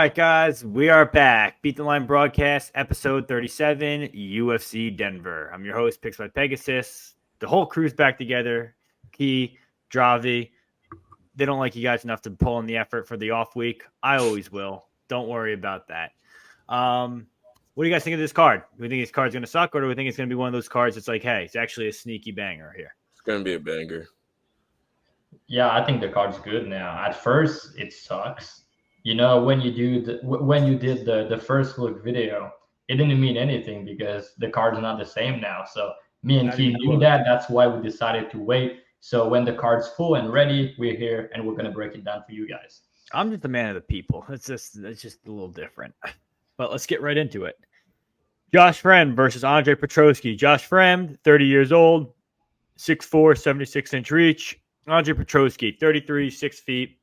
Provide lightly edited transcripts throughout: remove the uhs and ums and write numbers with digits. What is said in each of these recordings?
right, guys, we are back. Beat the Line broadcast, episode 37, UFC Denver. I'm your host, Picks by Pegasus. The whole crew's back together. Key, Dravhy. They don't like you guys enough to pull in the effort for the off week. I always will. Don't worry about that. What do you guys think of this card? Do we think this card's going to suck, or do we think it's going to be one of those cards that's like, hey, it's actually a sneaky banger here? It's going to be a banger. Yeah, I think the card's good now. At first, it sucks. You know, when you did the first look video, it didn't mean anything because the card's not the same now. So me and Key knew that. That's why we decided to wait. So when the card's full and ready, we're here and we're gonna break it down for you guys. I'm just a man of the people. It's just a little different. But let's get right into it. Josh Fremd versus Andre Petroski. Josh Fremd, 30 years old, 6'4", 76-inch reach. Andre Petroski, 33, 6 feet,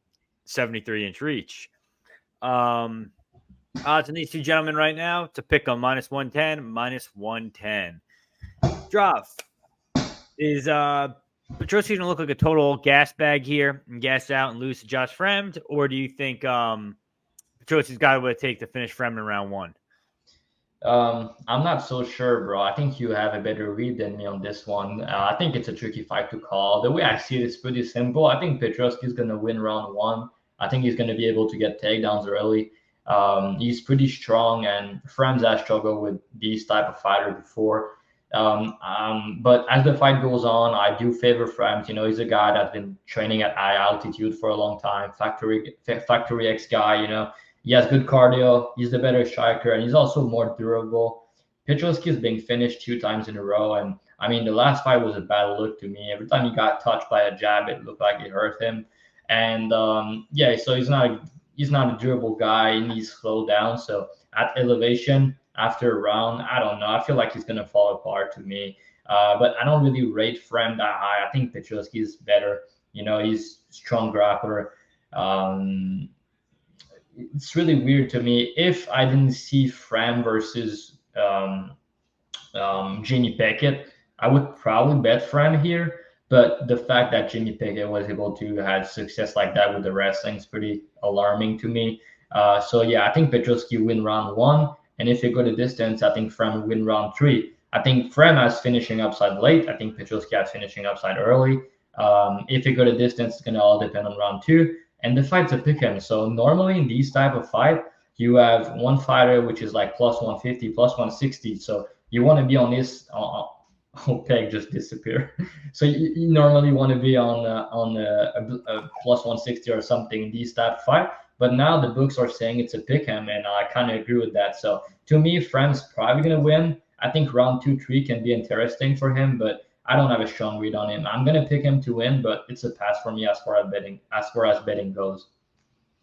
73-inch reach. Odds on these two gentlemen right now to pick on -110, -110. Drav, is Petroski going to look like a total gas bag here and gas out and lose to Josh Fremd, or do you think Petroski's got what it takes to finish Fremd in round one? I'm not so sure, bro. I think you have a better read than me on this one. I think it's a tricky fight to call. The way I see it is pretty simple. I think Petroski's going to win round one. I think he's going to be able to get takedowns early. He's pretty strong, and Fremd has struggled with these type of fighter before. But as the fight goes on, I do favor Fremd. You know, he's a guy that's been training at high altitude for a long time. Factory X guy, you know. He has good cardio. He's the better striker, and he's also more durable. Petroski is being finished 2 times in a row, and I mean, the last fight was a bad look to me. Every time he got touched by a jab, it looked like it hurt him. And yeah, so he's not a durable guy. He needs to slow down. So at elevation after a round, I don't know. I feel like he's gonna fall apart to me. But I don't really rate Fremd that high. I think Petroski is better. You know, he's strong grappler. It's really weird to me. If I didn't see Fremd versus Jamie Pickett, I would probably bet Fremd here. But the fact that Jamie Pickett was able to have success like that with the wrestling is pretty alarming to me. So yeah, I think Petroski win round one. And if you go the distance, I think Fremd win round 3. I think Fremd has finishing upside late. I think Petroski has finishing upside early. If you go the distance, it's going to all depend on round 2. And the fight's a pick 'em. So normally in these type of fight, you have one fighter which is like plus 150, plus 160. So you want to be on this. Peg just disappeared. So you normally want to be on a plus 160 or something in these type of fight. But now the books are saying it's a pick 'em, and I kind of agree with that. So to me, Fremd's probably gonna win. I think round 2, 3 can be interesting for him, but I don't have a strong read on him. I'm gonna pick him to win, but it's a pass for me as far as betting goes.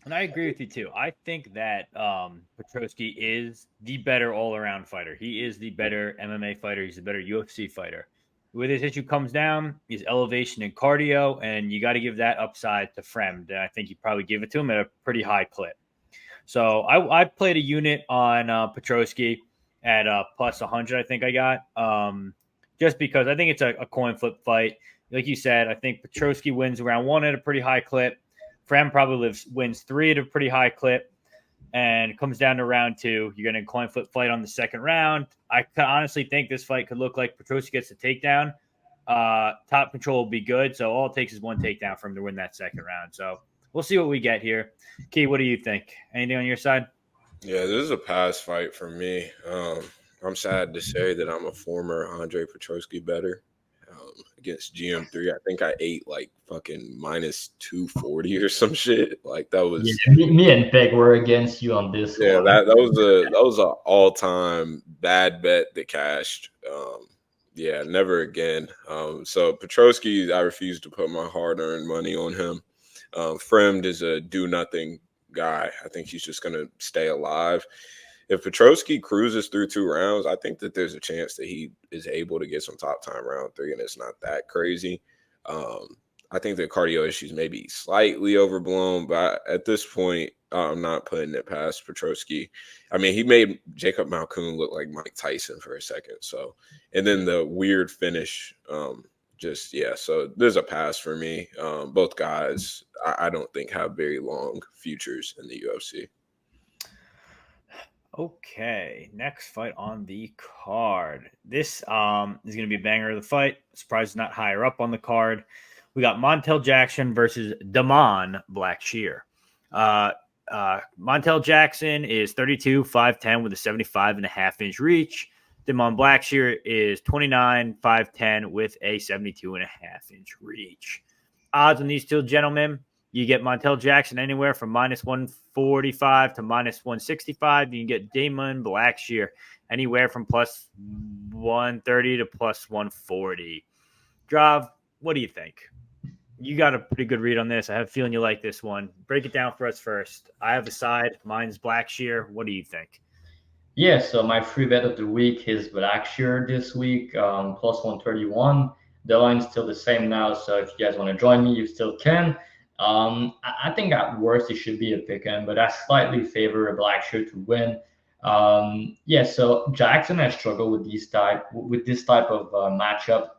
And I agree with you too. I think that Petroski is the better all-around fighter. He is the better MMA fighter. He's the better UFC fighter. Where this issue comes down is elevation and cardio, and you got to give that upside to Fremd. And I think you probably give it to him at a pretty high clip. So I played a unit on Petroski at plus 100. I think I got just because I think it's a coin flip fight. Like you said, I think Petroski wins round 1 at a pretty high clip. Fremd probably wins 3 at a pretty high clip, and it comes down to round 2. You're going to coin flip fight on the second round. I honestly think this fight could look like Petroski gets a takedown. Top control will be good, so all it takes is one takedown for him to win that second round. So we'll see what we get here. Key, what do you think? Anything on your side? Yeah, this is a pass fight for me. I'm sad to say that I'm a former Andre Petroski bettor. Against GM3, I think I ate like fucking minus 240 or some shit. Like that was me and Peg were against you on this. Yeah, that was an all-time bad bet that cashed. Yeah, never again. So Petroski, I refuse to put my hard-earned money on him. Fremd is a do-nothing guy. I think he's just gonna stay alive. If Petroski cruises through 2 rounds, I think that there's a chance that he is able to get some top time round 3, and it's not that crazy. I think the cardio issues may be slightly overblown, but at this point, I'm not putting it past Petroski. I mean, he made Jacob Malkoun look like Mike Tyson for a second. So, and then the weird finish, so there's a pass for me. Both guys, I don't think have very long futures in the UFC. Okay, next fight on the card. This is going to be a banger of the fight. Surprised it's not higher up on the card. We got Montel Jackson versus Damon Blackshear. Montel Jackson is 32, 5'10 with a 75.5-inch reach. Damon Blackshear is 29, 5'10 with a 72.5-inch reach. Odds on these two gentlemen. You get Montel Jackson anywhere from -145 to -165. You can get Damon Blackshear anywhere from +130 to +140. Drav, what do you think? You got a pretty good read on this. I have a feeling you like this one. Break it down for us first. I have a side. Mine's Blackshear. What do you think? Yeah, so my free bet of the week is Blackshear this week, +131. The line's still the same now, so if you guys want to join me, you still can. I think at worst it should be a pick 'em, but I slightly favor a Blackshear to win. Yeah, so Jackson has struggled with this type of matchup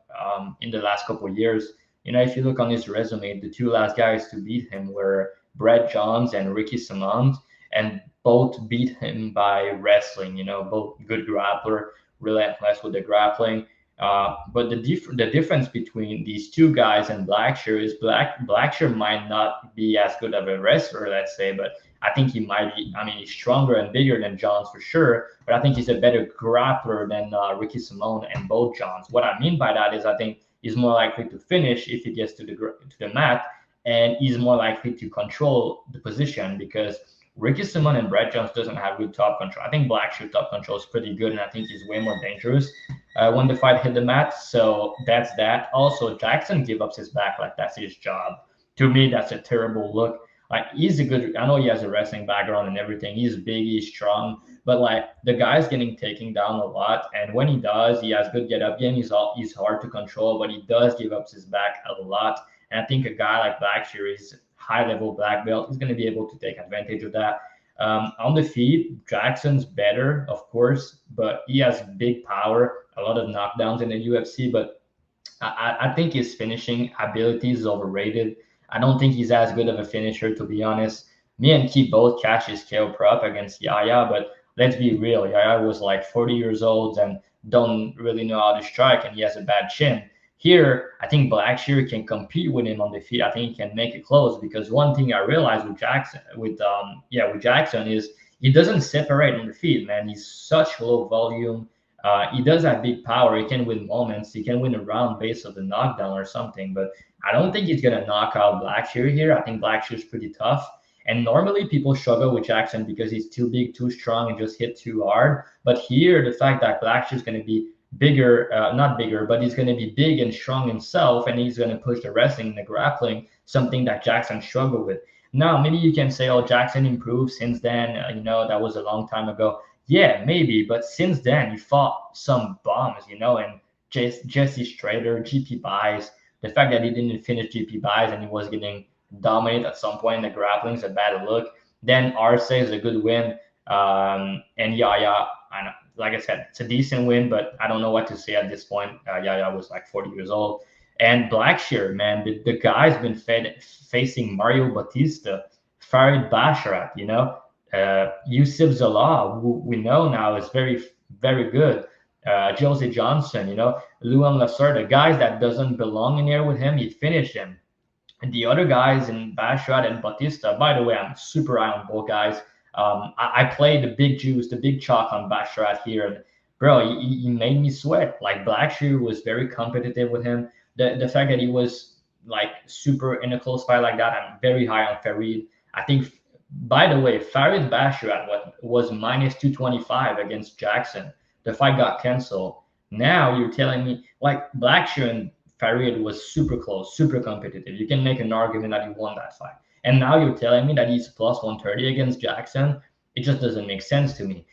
in the last couple of years. You know, if you look on his resume, the two last guys to beat him were Brett Johns and Ricky Simons, and both beat him by wrestling. You know, both good grappler, relentless with the grappling. But the difference between these two guys and Blackshear is Blackshear might not be as good of a wrestler, let's say, but I think he might be. I mean, he's stronger and bigger than Johns for sure, but I think he's a better grappler than Ricky Simone and both Johns. What I mean by that is I think he's more likely to finish if he gets to the mat, and he's more likely to control the position because Ricky Simon and Brett Jones doesn't have good top control. I think Blackshear top control is pretty good, and I think he's way more dangerous when the fight hit the mat. So that's that. Also, Jackson give up his back like that's his job. To me, that's a terrible look. Like he's a good. I know he has a wrestling background and everything. He's big, he's strong, but like the guy's getting taken down a lot, and when he does, he has good get up game. He's hard to control, but he does give up his back a lot. And I think a guy like Blackshear is high-level black belt is going to be able to take advantage of that. On the feet, Jackson's better, of course, but he has big power, a lot of knockdowns in the UFC, but I think his finishing ability is overrated. I don't think he's as good of a finisher, to be honest. Me and Key both cashed his KO prop against Yaya, but let's be real. Yaya was like 40 years old and don't really know how to strike, and he has a bad chin. Here, I think Blackshear can compete with him on the feet. I think he can make it close because one thing I realized with Jackson is he doesn't separate on the feet, man. He's such low volume. He does have big power. He can win moments. He can win a round based on the knockdown or something. But I don't think he's gonna knock out Blackshear here. I think Blackshear's pretty tough. And normally people struggle with Jackson because he's too big, too strong, and just hit too hard. But here, the fact that Blackshear's gonna be bigger, not bigger, but he's going to be big and strong himself, and he's going to push the wrestling and the grappling, something that Jackson struggled with. Now, maybe you can say, oh, Jackson improved since then. That was a long time ago. Yeah, maybe, but since then, he fought some bombs, and Jesse Strader, GP buys. The fact that he didn't finish GP buys and he was getting dominated at some point in the grappling is a bad look. Then Arce is a good win, and Yaya, like I said, it's a decent win, but I don't know what to say at this point. Yaya was like 40 years old. And Blackshear, man, the guy's been facing Mario Batista, Farid Basharat, Yusuf Zallah, who we know now is very, very good. Jose Johnson, Luan Lacerda, guys that doesn't belong in here with him, he finished him. And the other guys in Basharat and Batista, by the way, I'm super high on both guys. I played the big juice, the big chalk on Basharat here. And bro, he made me sweat. Like Blackshear was very competitive with him. The fact that he was like super in a close fight like that, I'm very high on Farid. I think, by the way, Farid Basharat was -225 against Jackson. The fight got canceled. Now you're telling me like Blackshear and Farid was super close, super competitive. You can make an argument that he won that fight. And now you're telling me that he's +130 against Jackson. It just doesn't make sense to me.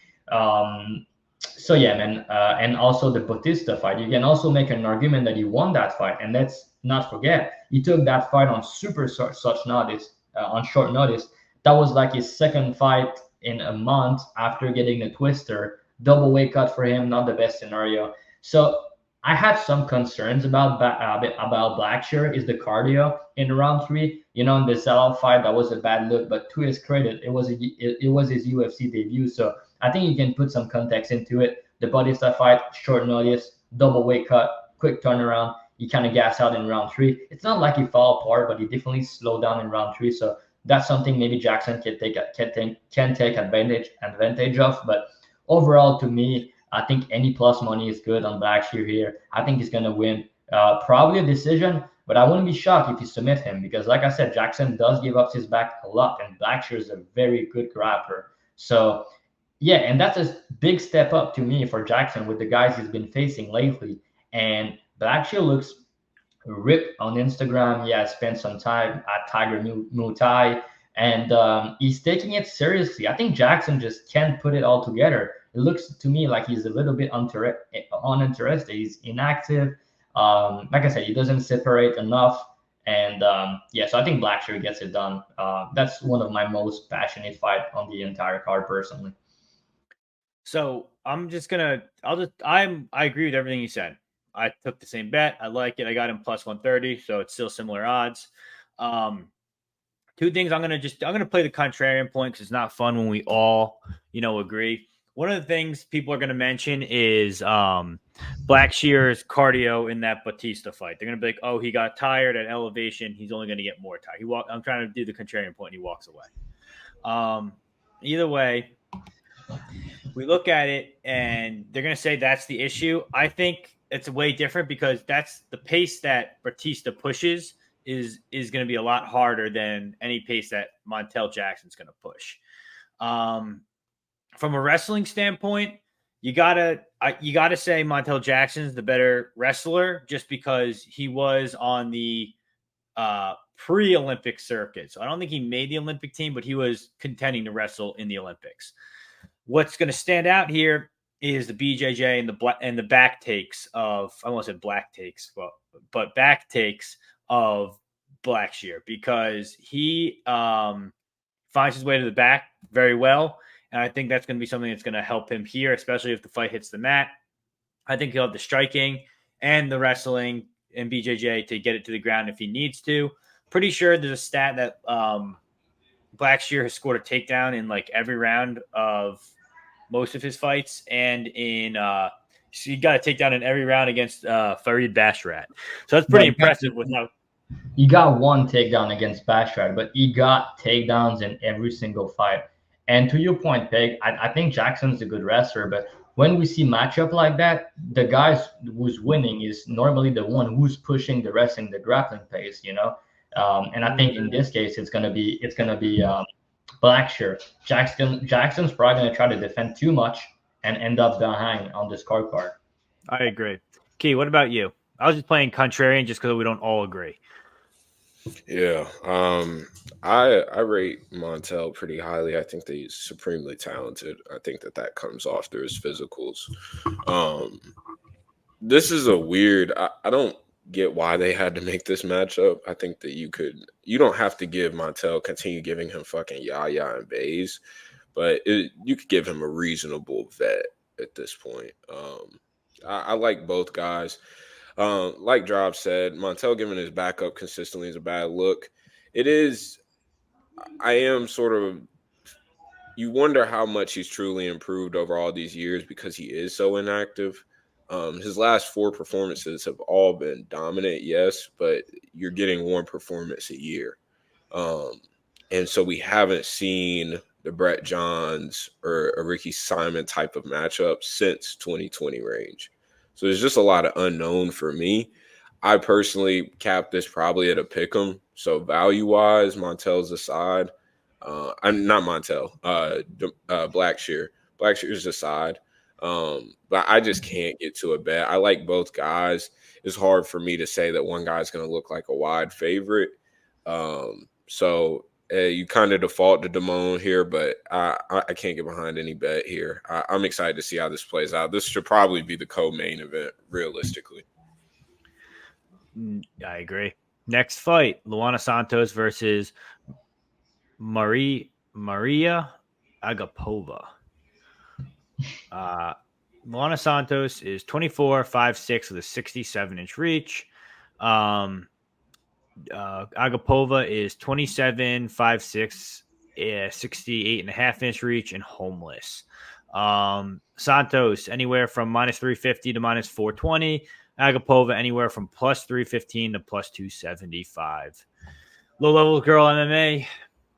So yeah, man. And also the Batista fight. You can also make an argument that he won that fight. And let's not forget, he took that fight on on short notice. That was like his second fight in a month after getting the twister. Double weight cut for him, not the best scenario. So I have some concerns about Blackshear is the cardio in round 3. In the Zalal fight, that was a bad look, but to his credit, it was his UFC debut. So I think you can put some context into it. The Bautista fight, short notice, double weight cut, quick turnaround. He kind of gas out in round 3. It's not like he fell apart, but he definitely slowed down in round 3. So that's something maybe Jackson can take advantage of. But overall, to me, I think any plus money is good on Blackshear here. I think he's gonna win, probably a decision. But I wouldn't be shocked if you submit him because, like I said, Jackson does give up his back a lot, and Blackshear is a very good grappler. So yeah, and that's a big step up to me for Jackson with the guys he's been facing lately. And Blackshear looks ripped on Instagram. Yeah, I spent some time at Tiger Muay Thai, and he's taking it seriously. I think Jackson just can't put it all together. It looks to me like he's a little bit uninterested. He's inactive. Like I said, he doesn't separate enough. And yeah, so I think Blackshear gets it done. That's one of my most passionate fight on the entire card personally. So I agree with everything you said. I took the same bet. I like it. I got him plus 130, so it's still similar odds. Two things I'm gonna play the contrarian point because it's not fun when we all agree. One of the things people are gonna mention is Blackshear's cardio in that Bautista fight. They're gonna be like, oh, he got tired at elevation. He's only gonna get more tired. I'm trying to do the contrarian point, and he walks away. Either way, we look at it and they're going to say that's the issue. I think it's way different because that's the pace that Bautista pushes is going to be a lot harder than any pace that Montel Jackson's going to push. From a wrestling standpoint, you gotta say Montel Jackson's the better wrestler just because he was on the pre-Olympic circuit. So I don't think he made the Olympic team, but he was contending to wrestle in the Olympics. What's going to stand out here is the BJJ and the back takes of, I almost said black takes, but back takes of Blackshear because he finds his way to the back very well. And I think that's going to be something that's going to help him here, especially if the fight hits the mat. I think he'll have the striking and the wrestling and BJJ to get it to the ground if he needs to. Pretty sure there's a stat that Blackshear has scored a takedown in like every round of most of his fights, and in he got a takedown in every round against Farid Basharat. So that's pretty impressive. He got one takedown against Basharat, but he got takedowns in every single fight. And to your point, Peg, I think Jackson's a good wrestler, but when we see matchup like that, the guy who's winning is normally the one who's pushing the wrestling, the grappling pace, And I think in this case, it's gonna be Blackshear. Jackson's probably gonna try to defend too much and end up behind on this card. I agree. Key, what about you? I was just playing contrarian just because we don't all agree. Yeah, I rate Montel pretty highly. I think that he's supremely talented. I think that comes off through his physicals. This is a weird. I don't get why they had to make this matchup. I think that you don't have to continue giving him fucking Yaya and Bays, but you could give him a reasonable vet at this point. I like both guys. Like Dravhy said, Montel giving his back up consistently is a bad look. It is. I am sort of. You wonder how much he's truly improved over all these years because he is so inactive. His last 4 performances have all been dominant, yes, but you're getting one performance a year. And so we haven't seen the Brett Johns or a Ricky Simon type of matchup since 2020 range. So there's just a lot of unknown for me. I personally capped this probably at a pick'em. So value-wise, Montel's aside. I'm not Montel, Blackshear. Blackshear's aside. But I just can't get to a bet. I like both guys. It's hard for me to say that one guy's going to look like a wide favorite. So you kind of default to Damone here, but I can't get behind any bet here. I'm excited to see how this plays out. This should probably be the co-main event, realistically. I agree. Next fight, Luana Santos versus Maria Agapova. Luana Santos is 24'5'6" with a 67-inch reach. Agapova is 27'5'6", 68.5-inch reach, and homeless. Santos, anywhere from minus 350 to minus 420. Agapova, anywhere from plus 315 to plus 275. Low level girl MMA.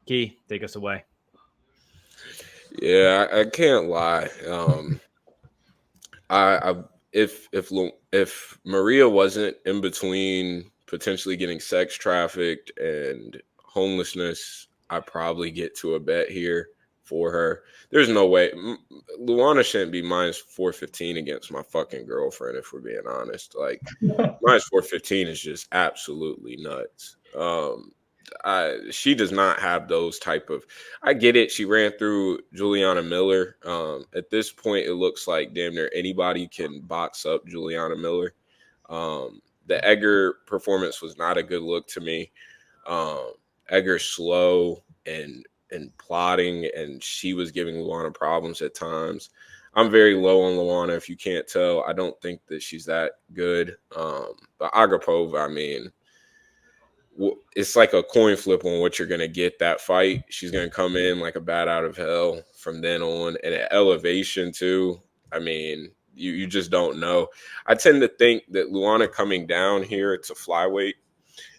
Key, take us away. Yeah, I can't lie. I if Maria wasn't in between potentially getting sex trafficked and homelessness, I probably get to a bet here for her. There's no way Luana shouldn't be minus 415 against my fucking girlfriend, if we're being honest. Like minus 415 is just absolutely nuts. She does not have those type of. I get it. She ran through Juliana Miller. At this point, it looks like damn near anybody can box up Juliana Miller. The Egger performance was not a good look to me. Egger's slow and plotting, and she was giving Luana problems at times. I'm very low on Luana. If you can't tell, I don't think that she's that good. But Agapova, I mean, it's like a coin flip on what you're going to get that fight. She's going to come in like a bat out of hell from then on. And at elevation, too. I mean, you just don't know. I tend to think that Luana coming down here to flyweight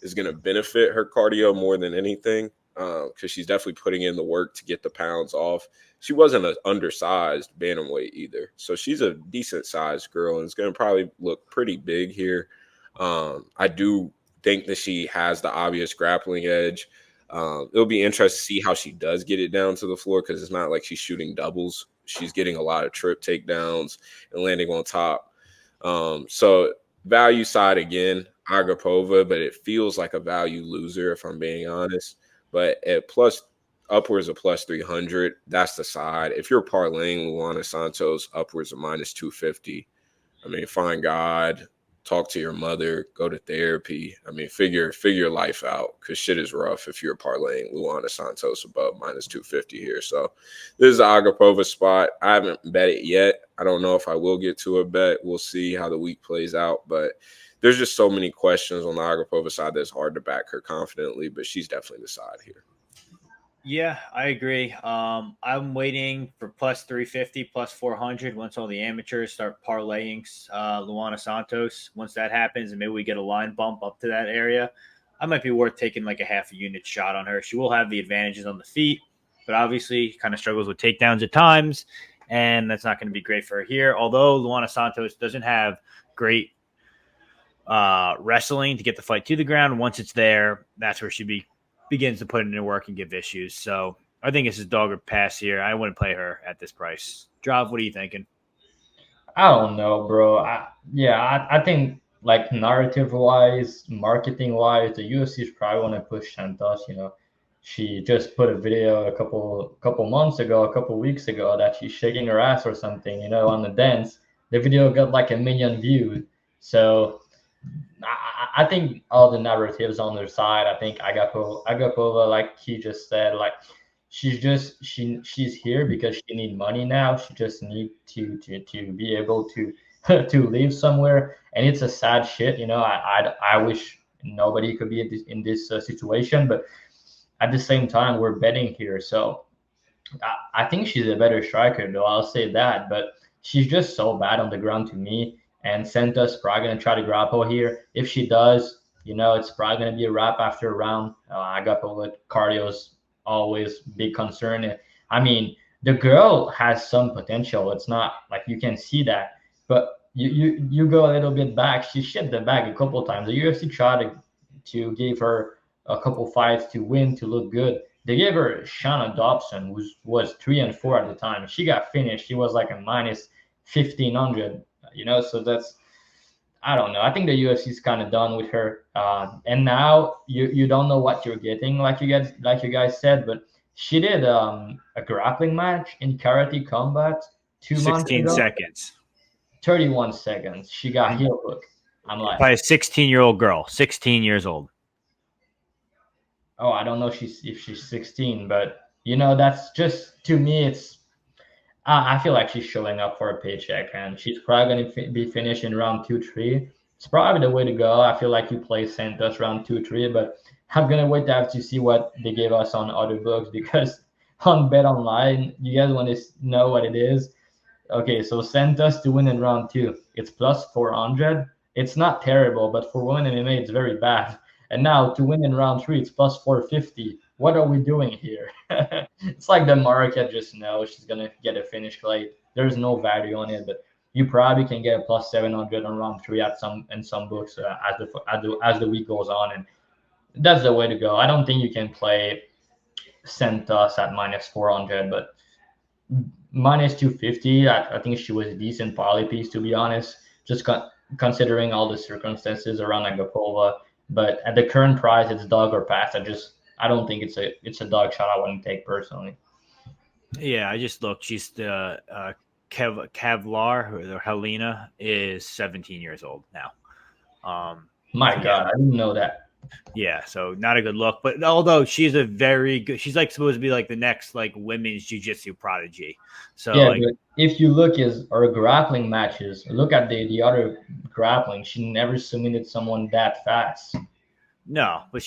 is going to benefit her cardio more than anything because she's definitely putting in the work to get the pounds off. She wasn't an undersized bantamweight either. So she's a decent-sized girl, and it's going to probably look pretty big here. I do think that she has the obvious grappling edge. It'll be interesting to see how she does get it down to the floor because it's not like she's shooting doubles. She's getting a lot of trip takedowns and landing on top. So value side again, Agapova, but it feels like a value loser if I'm being honest. But at upwards of plus 300, that's the side. If you're parlaying Luana Santos upwards of minus 250, I mean, find God, talk to your mother, go to therapy. I mean, figure your life out because shit is rough if you're parlaying Luana Santos above minus 250 here. So this is the Agapova spot. I haven't bet it yet. I don't know if I will get to a bet. We'll see how the week plays out. But there's just so many questions on the Agapova side that's hard to back her confidently, but she's definitely the side here. Yeah, I agree. I'm waiting for plus 350, plus 400 once all the amateurs start parlaying Luana Santos. Once that happens, and maybe we get a line bump up to that area, I might be worth taking like a half a unit shot on her. She will have the advantages on the feet, but obviously kind of struggles with takedowns at times, and that's not going to be great for her here. Although Luana Santos doesn't have great wrestling to get the fight to the ground, once it's there, that's where she begins to put in her work and give issues. So I think it's a dog or pass here. I wouldn't play her at this price. Drav, what are you thinking? I don't know, bro. I think like narrative wise, marketing wise, the UFC is probably want to push Santos. You know, she just put a video a couple months ago, a couple weeks ago that she's shaking her ass or something. You know, on the dance. The video got like 1 million views. So I think all the narratives on their side. I think Agapova, like he just said, like she's here because she need money now. She just need to be able to to live somewhere, and it's a sad shit. You know, I wish nobody could be in this situation, but at the same time, we're betting here, so I think she's a better striker, though. I'll say that, but she's just so bad on the ground to me. And Santos probably going to try to grapple here. If she does, you know, it's probably going to be a wrap after a round. Agapova cardio's always big concern. I mean, the girl has some potential. It's not like you can see that. But you go a little bit back. She shit the bag a couple times. The UFC tried to give her a couple fights to win, to look good. They gave her Shanna Dobson, who was 3-4 at the time. She got finished. She was like a minus 1,500. You know, so that's, I don't know. I think the UFC is kind of done with her. And now you don't know what you're getting, like you guys said. But she did a grappling match in Karate Combat 2 months ago. 16 seconds. 31 seconds. She got heel hook. I'm like, by a 16-year-old girl, 16 years old. Oh, I don't know if she's 16, but you know, that's just, to me, it's. I feel like she's showing up for a paycheck, and she's probably going to be finished in round 2-3. It's probably the way to go. I feel like you play Santos round 2-3, but I'm going to wait to see what they gave us on other books, because on Bet Online, you guys want to know what it is. Okay, so Santos to win in round 2, it's plus 400. It's not terrible, but for women MMA, it's very bad. And now to win in round 3, it's plus 450. What are we doing here? It's like the market just knows she's gonna get a finish late. There's no value on it, but you probably can get a plus 700 on round 3 at some books as the week goes on, and that's the way to go. I don't think you can play Santos at minus 400, but minus 250, I think she was a decent parlay piece, to be honest, just considering all the circumstances around Agapova. But at the current price, it's dog or pass. I don't think it's a dog shot I wouldn't take personally. Yeah, I just looked. She's the Kevlar, or Helena, is 17 years old now. My God, I didn't know that. Yeah, so not a good look. But although she's a very good, she's like supposed to be like the next like women's jiu-jitsu prodigy. So yeah, like, but if you look at her grappling matches, look at the other grappling. She never submitted someone that fast. no, but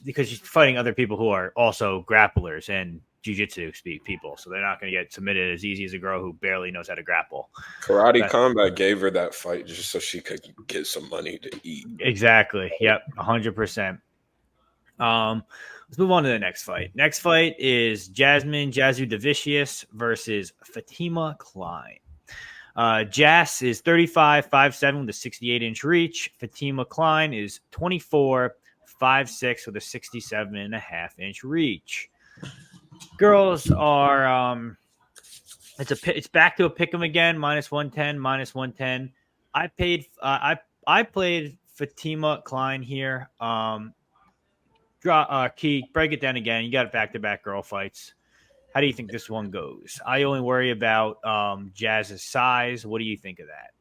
because she's fighting other people who are also grapplers and jiu-jitsu people, so they're not going to get submitted as easy as a girl who barely knows how to grapple. Karate Combat gave her that fight just so she could get some money to eat. Exactly. Yep. 100%. Let's move on to the next fight. Next fight is Jasudavicious versus Fatima Kline. Jas is 35, 5'7" with a 68-inch reach. Fatima Kline is 24, 5'6" with a 67.5-inch reach. Girls are it's back to a pick'em again, minus 110, minus 110. I played Fatima Kline here. Key, break it down again. You got back-to-back girl fights. How do you think this one goes? I only worry about Jazz's size. What do you think of that?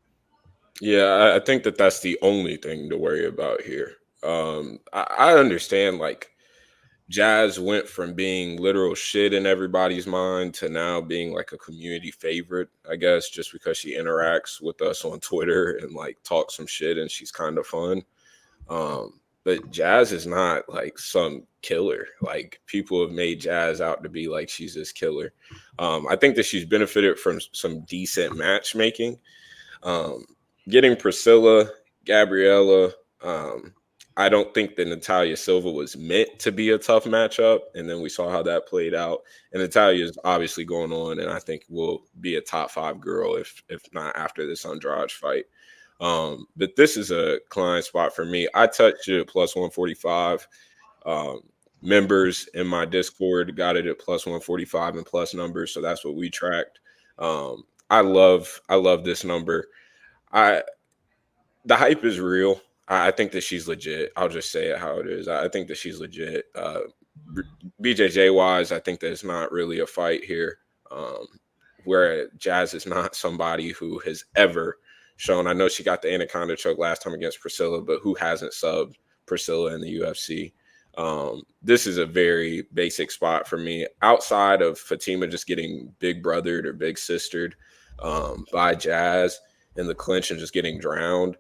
Yeah, I think that's the only thing to worry about here. I understand, like, Jazz went from being literal shit in everybody's mind to now being like a community favorite, I guess, just because she interacts with us on Twitter and like talks some shit and she's kind of fun. But Jazz is not like some killer. Like, people have made Jazz out to be like she's this killer. I think that she's benefited from some decent matchmaking. Getting Priscilla, Gabriella, I don't think that Natalia Silva was meant to be a tough matchup, and then we saw how that played out. And Natalia is obviously going on, and I think will be a top 5 girl if not after this Andrade fight. But this is a Kline spot for me. I touched it at plus 145. Members in my Discord got it at plus 145 and plus numbers, so that's what we tracked. I love this number. The hype is real. I think that she's legit. I'll just say it how it is. I think that she's legit. BJJ wise, I think that it's not really a fight here. Where Jazz is not somebody who has ever shown. I know she got the Anaconda choke last time against Priscilla, but who hasn't subbed Priscilla in the UFC? This is a very basic spot for me. Outside of Fatima just getting big brothered or big sistered by Jazz in the clinch and just getting drowned,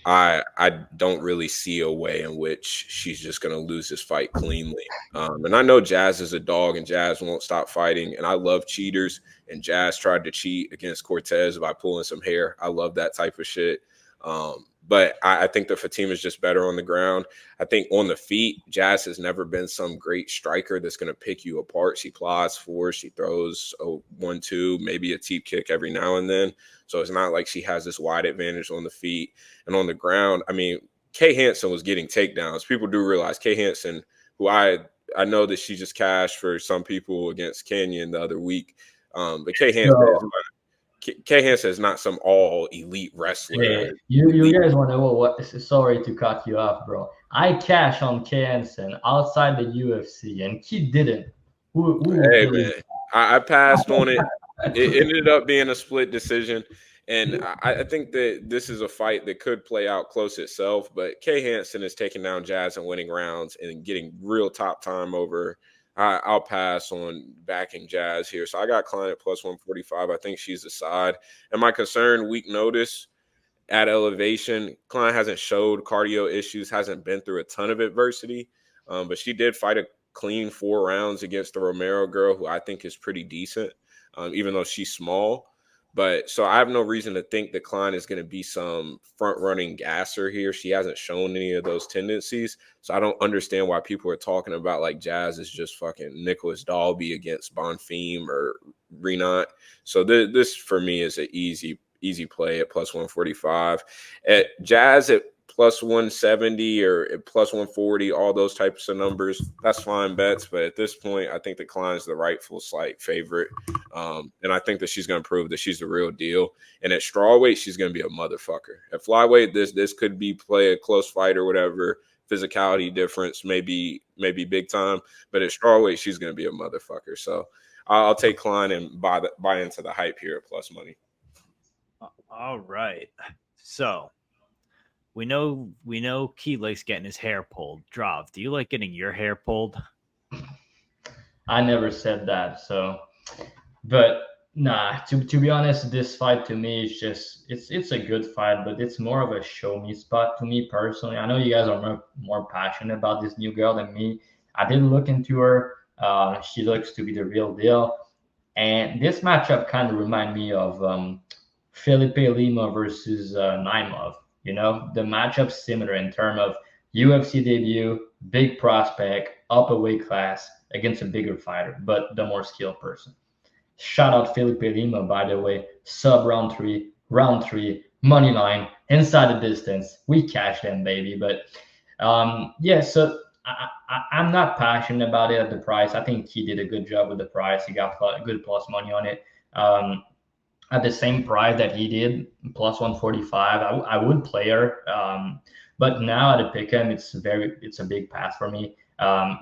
I don't really see a way in which she's just going to lose this fight cleanly. And I know Jazz is a dog and Jazz won't stop fighting. And I love cheaters. And Jazz tried to cheat against Cortez by pulling some hair. I love that type of shit. But I think that Fatima is just better on the ground. I think on the feet, Jazz has never been some great striker that's going to pick you apart. She plies force. She throws a 1-2, maybe a teep kick every now and then. So it's not like she has this wide advantage on the feet. And on the ground, I mean, Kay Hansen was getting takedowns. People do realize Kay Hansen, who I know that she just cashed for some people against Canyon the other week. But Kay Hansen is not some all elite wrestler. Hey, you guys want to know what? Sorry to cut you off, bro. I cashed on Kay Hansen outside the UFC, and he didn't. Hey, man, I passed on it. It ended up being a split decision. And I think that this is a fight that could play out close itself. But Kay Hansen is taking down Jazz and winning rounds and getting real top time over. I'll pass on backing Jazz here. So I got Kline at plus 145. I think she's the side. And my concern, weak notice at elevation. Kline hasn't showed cardio issues, hasn't been through a ton of adversity. But she did fight a clean 4 rounds against the Romero girl, who I think is pretty decent, even though she's small. But so I have no reason to think that Kline is going to be some front running gasser here. She hasn't shown any of those tendencies. So I don't understand why people are talking about like Jazz is just fucking Nicholas Dalby against Bonfim or Renat. So this for me is an easy play at plus 145. At Jazz at plus 170 or at plus 140, all those types of numbers, that's fine bets. But at this point, I think that Kline's the rightful slight favorite. And I think that she's going to prove that she's the real deal. And at strawweight, she's going to be a motherfucker. At flyweight, this could be play a close fight or whatever. Physicality difference, maybe big time. But at strawweight, she's going to be a motherfucker. So I'll take Kline and buy into the hype here at plus money. All right. So we know Key likes getting his hair pulled. Drav, do you like getting your hair pulled? I never said that. So, but nah, to be honest, this fight to me is just, it's a good fight, but it's more of a show me spot to me personally. I know you guys are more passionate about this new girl than me. I did look into her. She looks to be the real deal. And this matchup kind of remind me of Felipe Lima versus Naimov. You know, the matchup's similar in terms of UFC debut, big prospect, up a weight class against a bigger fighter, but the more skilled person. Shout out Felipe Lima, by the way. Sub round three, money line, inside the distance. We cashed them, baby. But yeah, so I'm not passionate about it at the price. I think he did a good job with the price. He got good plus money on it. At the same price that he did, plus 145, I would play her. But now at the pick'em, it's a big pass for me.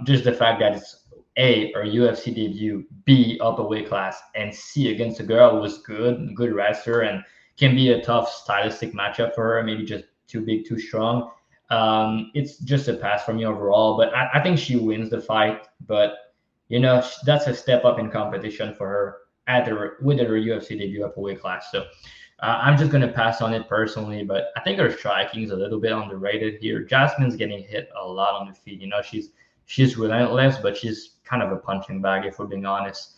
Just the fact that it's A, her UFC debut, B, up a weight class, and C, against a girl who was good wrestler, and can be a tough stylistic matchup for her, maybe just too big, too strong. It's just a pass for me overall, but I think she wins the fight. But, you know, that's a step up in competition for her with her UFC debut up a weight class. So I'm just going to pass on it personally, but I think her striking is a little bit underrated here. Jasmine's getting hit a lot on the feet. You know, she's relentless, but she's kind of a punching bag, if we're being honest.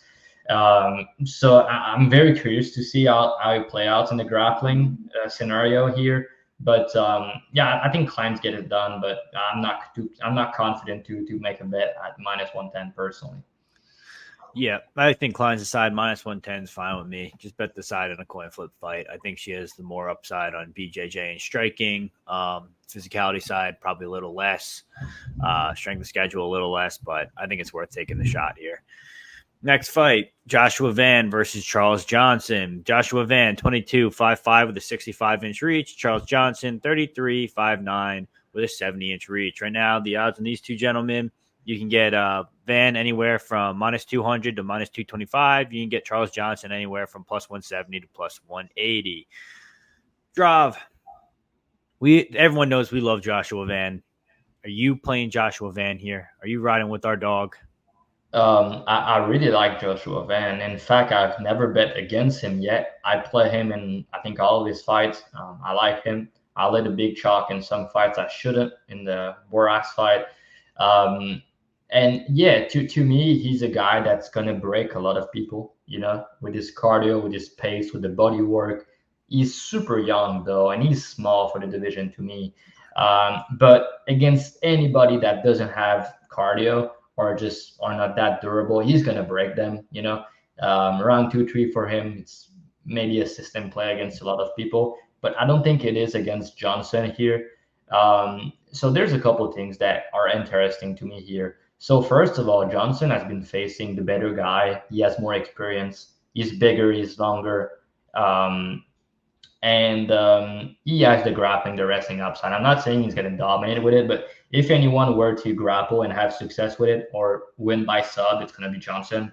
So I'm very curious to see how it play out in the grappling scenario here. But yeah, I think Kline's get it done, but I'm not confident to make a bet at minus 110 personally. Yeah, I think Kline's aside minus 110 is fine with me. Just bet the side in a coin flip fight. I think she has the more upside on BJJ and striking. Physicality side, probably a little less. Strength of schedule, a little less, but I think it's worth taking the shot here. Next fight, Joshua Van versus Charles Johnson. Joshua Van, 22.55 with a 65-inch reach. Charles Johnson, 33.59 with a 70-inch reach. Right now, the odds on these two gentlemen, you can get Van anywhere from minus 200 to minus 225. You can get Charles Johnson anywhere from plus 170 to plus 180. Drav, everyone knows we love Joshua Van. Are you playing Joshua Van here? Are you riding with our dog? I really like Joshua Van. In fact, I've never bet against him yet. I play him in, I think, all of his fights. I like him. I let a big chalk in some fights I shouldn't, in the Borax fight. And yeah, to me, he's a guy that's going to break a lot of people, you know, with his cardio, with his pace, with the body work. He's super young, though, and he's small for the division to me. But against anybody that doesn't have cardio or just are not that durable, he's going to break them, you know. Round 2-3 for him, it's maybe a system play against a lot of people, but I don't think it is against Johnson here. So there's a couple of things that are interesting to me here. So first of all, Johnson has been facing the better guy. He has more experience. He's bigger. He's longer. And he has the grappling, the wrestling upside. I'm not saying he's going to dominate with it, but if anyone were to grapple and have success with it or win by sub, it's going to be Johnson.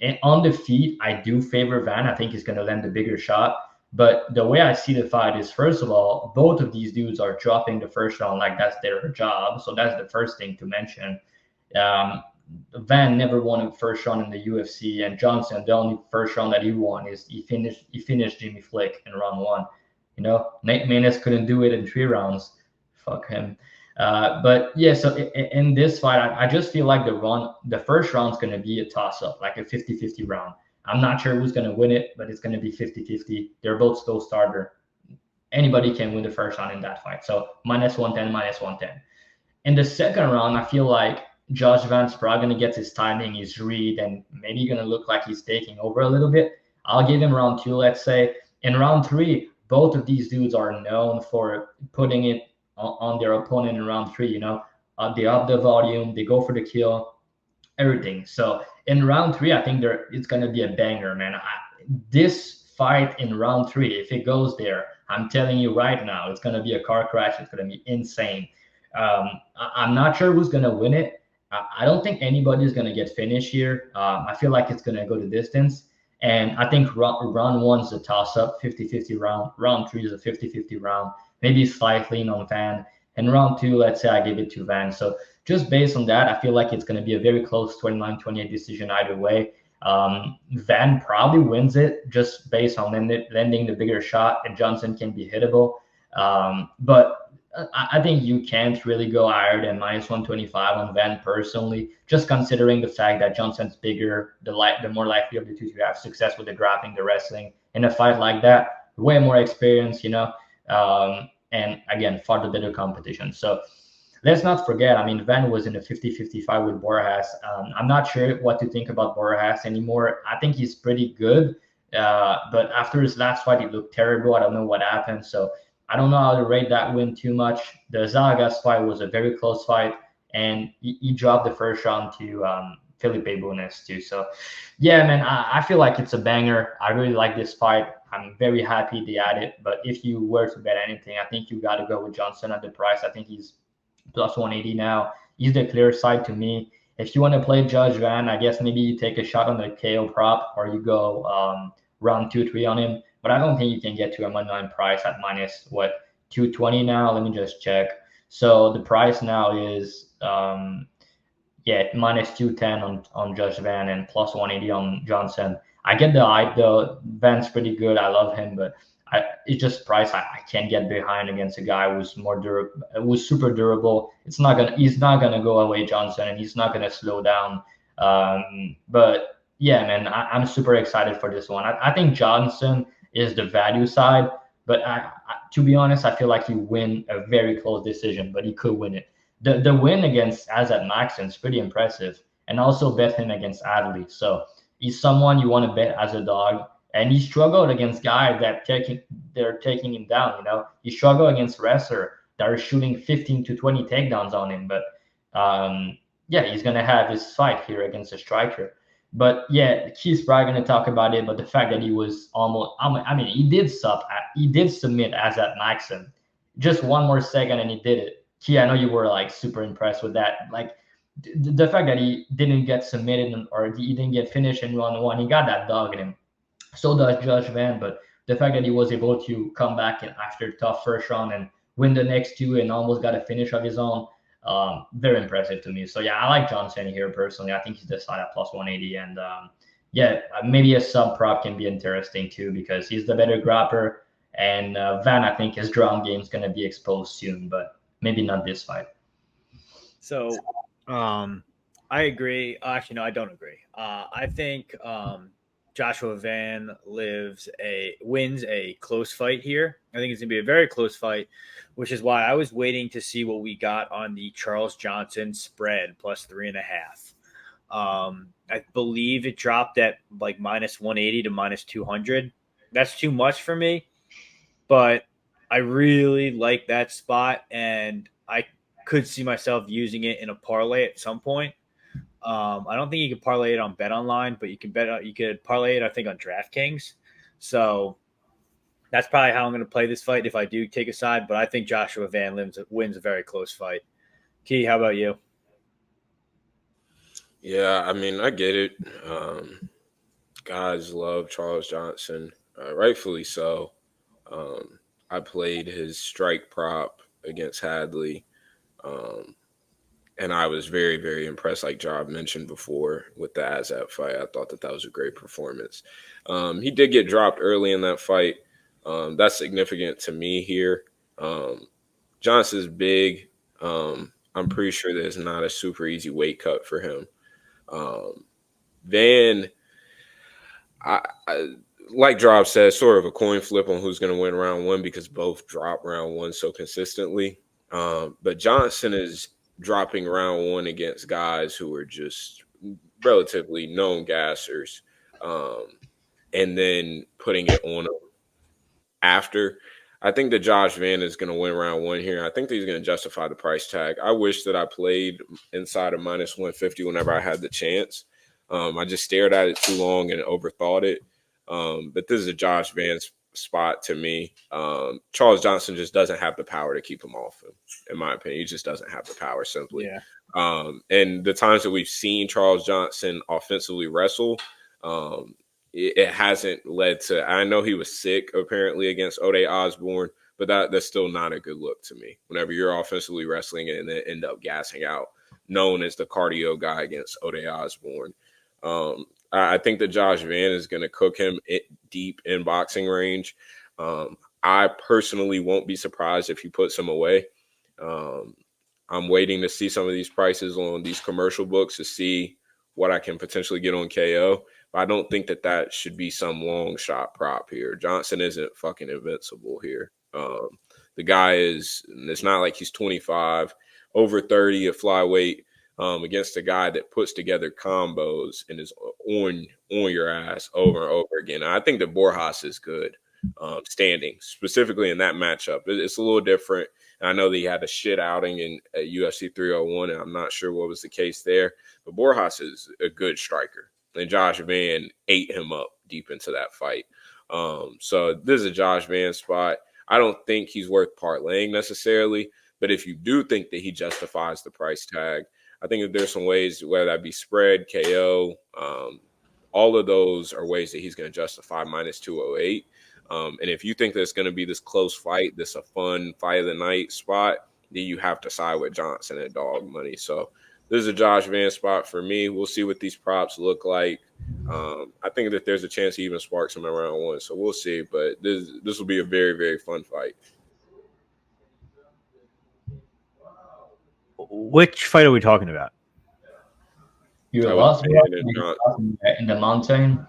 And on the feet, I do favor Van. I think he's going to land the bigger shot. But the way I see the fight is, first of all, both of these dudes are dropping the first round like that's their job. So that's the first thing to mention. Van never won a first round in the UFC, and Johnson, the only first round that he won is he finished Jimmy Flick in round 1. You know, Nate Maness couldn't do it in 3 rounds. Fuck him. But yeah, so in this fight, I just feel like the first round's going to be a toss-up, like a 50-50 round. I'm not sure who's going to win it, but it's going to be 50-50. They're both slow starter. Anybody can win the first round in that fight. So -110, -110. In the second round, I feel like Josh Van's probably going to get his timing, his read, and maybe going to look like he's taking over a little bit. I'll give him round 2, let's say. In round 3, both of these dudes are known for putting it on their opponent in round 3. They up the volume, they go for the kill, everything. So in round 3, I think it's going to be a banger, man. This fight in round 3, if it goes there, I'm telling you right now, it's going to be a car crash. It's going to be insane. I'm not sure who's going to win it. I don't think anybody's going to get finished here. I feel like it's going to go the distance. And I think round 1 is a toss-up, 50-50 round. Round 3 is a 50-50 round, maybe slightly on Van. And round 2, let's say I give it to Van. So just based on that, I feel like it's going to be a very close 29-28 decision either way. Van probably wins it just based on landing the bigger shot, and Johnson can be hittable. But I think you can't really go higher than -125 on Van personally, just considering the fact that Johnson's bigger, the more likely of the two to have success with the grappling, the wrestling in a fight like that. Way more experience, and again, far the better competition. So let's not forget, Van was in a 50-50 fight with Borjas. I'm not sure what to think about Borjas anymore. I think he's pretty good, but after his last fight, he looked terrible. I don't know what happened. So I don't know how to rate that win too much. The Zaga's fight was a very close fight, and he dropped the first round to Felipe Bunes too. So, yeah, man, I feel like it's a banger. I really like this fight. I'm very happy they had it. But if you were to bet anything, I think you got to go with Johnson at the price. I think he's +180 now. He's the clear side to me. If you want to play Judge Van, I guess maybe you take a shot on the KO prop, or you go round 2-3 on him. But I don't think you can get to a moneyline price at -220 now. Let me just check. So the price now is -210 on Josh Van and +180 on Johnson. I get the hype though. Van's pretty good. I love him, but it's just price I can't get behind against a guy who's more durable, who's super durable. He's not gonna go away Johnson, and he's not gonna slow down. But yeah, man, I'm super excited for this one. I think Johnson is the value side, but to be honest, I feel like he win a very close decision, but he could win it. The win against Azat Maxon is pretty impressive, and also bet him against Adley. So he's someone you want to bet as a dog, and he struggled against guys they're taking him down. He struggled against wrestlers that are shooting 15 to 20 takedowns on him, but he's gonna have his fight here against a striker. But yeah, Keith's probably going to talk about it. But the fact that he was almost, he did submit Azat Maxon. Just one more second and he did it. Keith, I know you were like super impressed with that. Like the fact that he didn't get submitted or he didn't get finished in round 1, he got that dog in him. So does Josh Van. But the fact that he was able to come back after tough first round and win the next 2 and almost got a finish of his own. Very impressive to me. So yeah, I like Johnson here personally. I think he's the side at +180, and maybe a sub prop can be interesting too because he's the better grappler, and Van, I think his ground game is going to be exposed soon, but maybe not this fight. So I agree. Actually, no, I don't agree. I think Joshua Van wins a close fight here. I think it's going to be a very close fight, which is why I was waiting to see what we got on the Charles Johnson spread +3.5. I believe it dropped at like -180 to -200. That's too much for me, but I really like that spot, and I could see myself using it in a parlay at some point. I don't think you can parlay it on BetOnline, but you could parlay it, I think, on DraftKings. So that's probably how I'm going to play this fight if I do take a side. But I think Joshua Van wins a very close fight. Key, how about you? Yeah, I get it. Guys love Charles Johnson, rightfully so. I played his strike prop against Hadley. And I was very, very impressed, like Job mentioned before, with the Azat fight. I thought that was a great performance. He did get dropped early in that fight. That's significant to me here. Johnson's big. I'm pretty sure there's not a super easy weight cut for him. Van, I like Drop said, sort of a coin flip on who's going to win round one because both drop round one so consistently. But Johnson is dropping round one against guys who are just relatively known gassers, and then putting it on them after. I think that Josh Van is going to win round one here. I think that he's going to justify the price tag. I wish that I played inside of minus 150 whenever I had the chance. I just stared at it too long and overthought it. But this is a Josh Van spot to me. Charles Johnson just doesn't have the power to keep him off him, in my opinion. He just doesn't have the power, simply. Yeah. And the times that we've seen Charles Johnson offensively wrestle, it hasn't led to. I know he was sick apparently against Ode Osborne, but that's still not a good look to me. Whenever you're offensively wrestling and then end up gassing out, known as the cardio guy against Ode Osborne. I think that Josh Van is going to cook him deep in boxing range. I personally won't be surprised if he puts him away. I'm waiting to see some of these prices on these commercial books to see what I can potentially get on KO. But I don't think that should be some long shot prop here. Johnson isn't fucking invincible here. The guy it's not like he's 25, over 30 at flyweight, against a guy that puts together combos and is on your ass over and over again. I think that Borjas is good standing, specifically in that matchup. It's a little different. And I know that he had a shit outing at UFC 301, and I'm not sure what was the case there. But Borjas is a good striker, and Josh Van ate him up deep into that fight. So this is a Josh Van spot. I don't think he's worth parlaying necessarily, but if you do think that he justifies the price tag, I think that there's some ways, whether that be spread, KO, all of those are ways that he's going to justify minus 208. And if you think that it's going to be this close fight, this a fun fight of the night spot, then you have to side with Johnson at dog money. So this is a Josh Van spot for me. We'll see what these props look like. I think that there's a chance he even sparks him around one. So we'll see. But this will be a very, very fun fight. Which fight are we talking about? You lost in the mountain.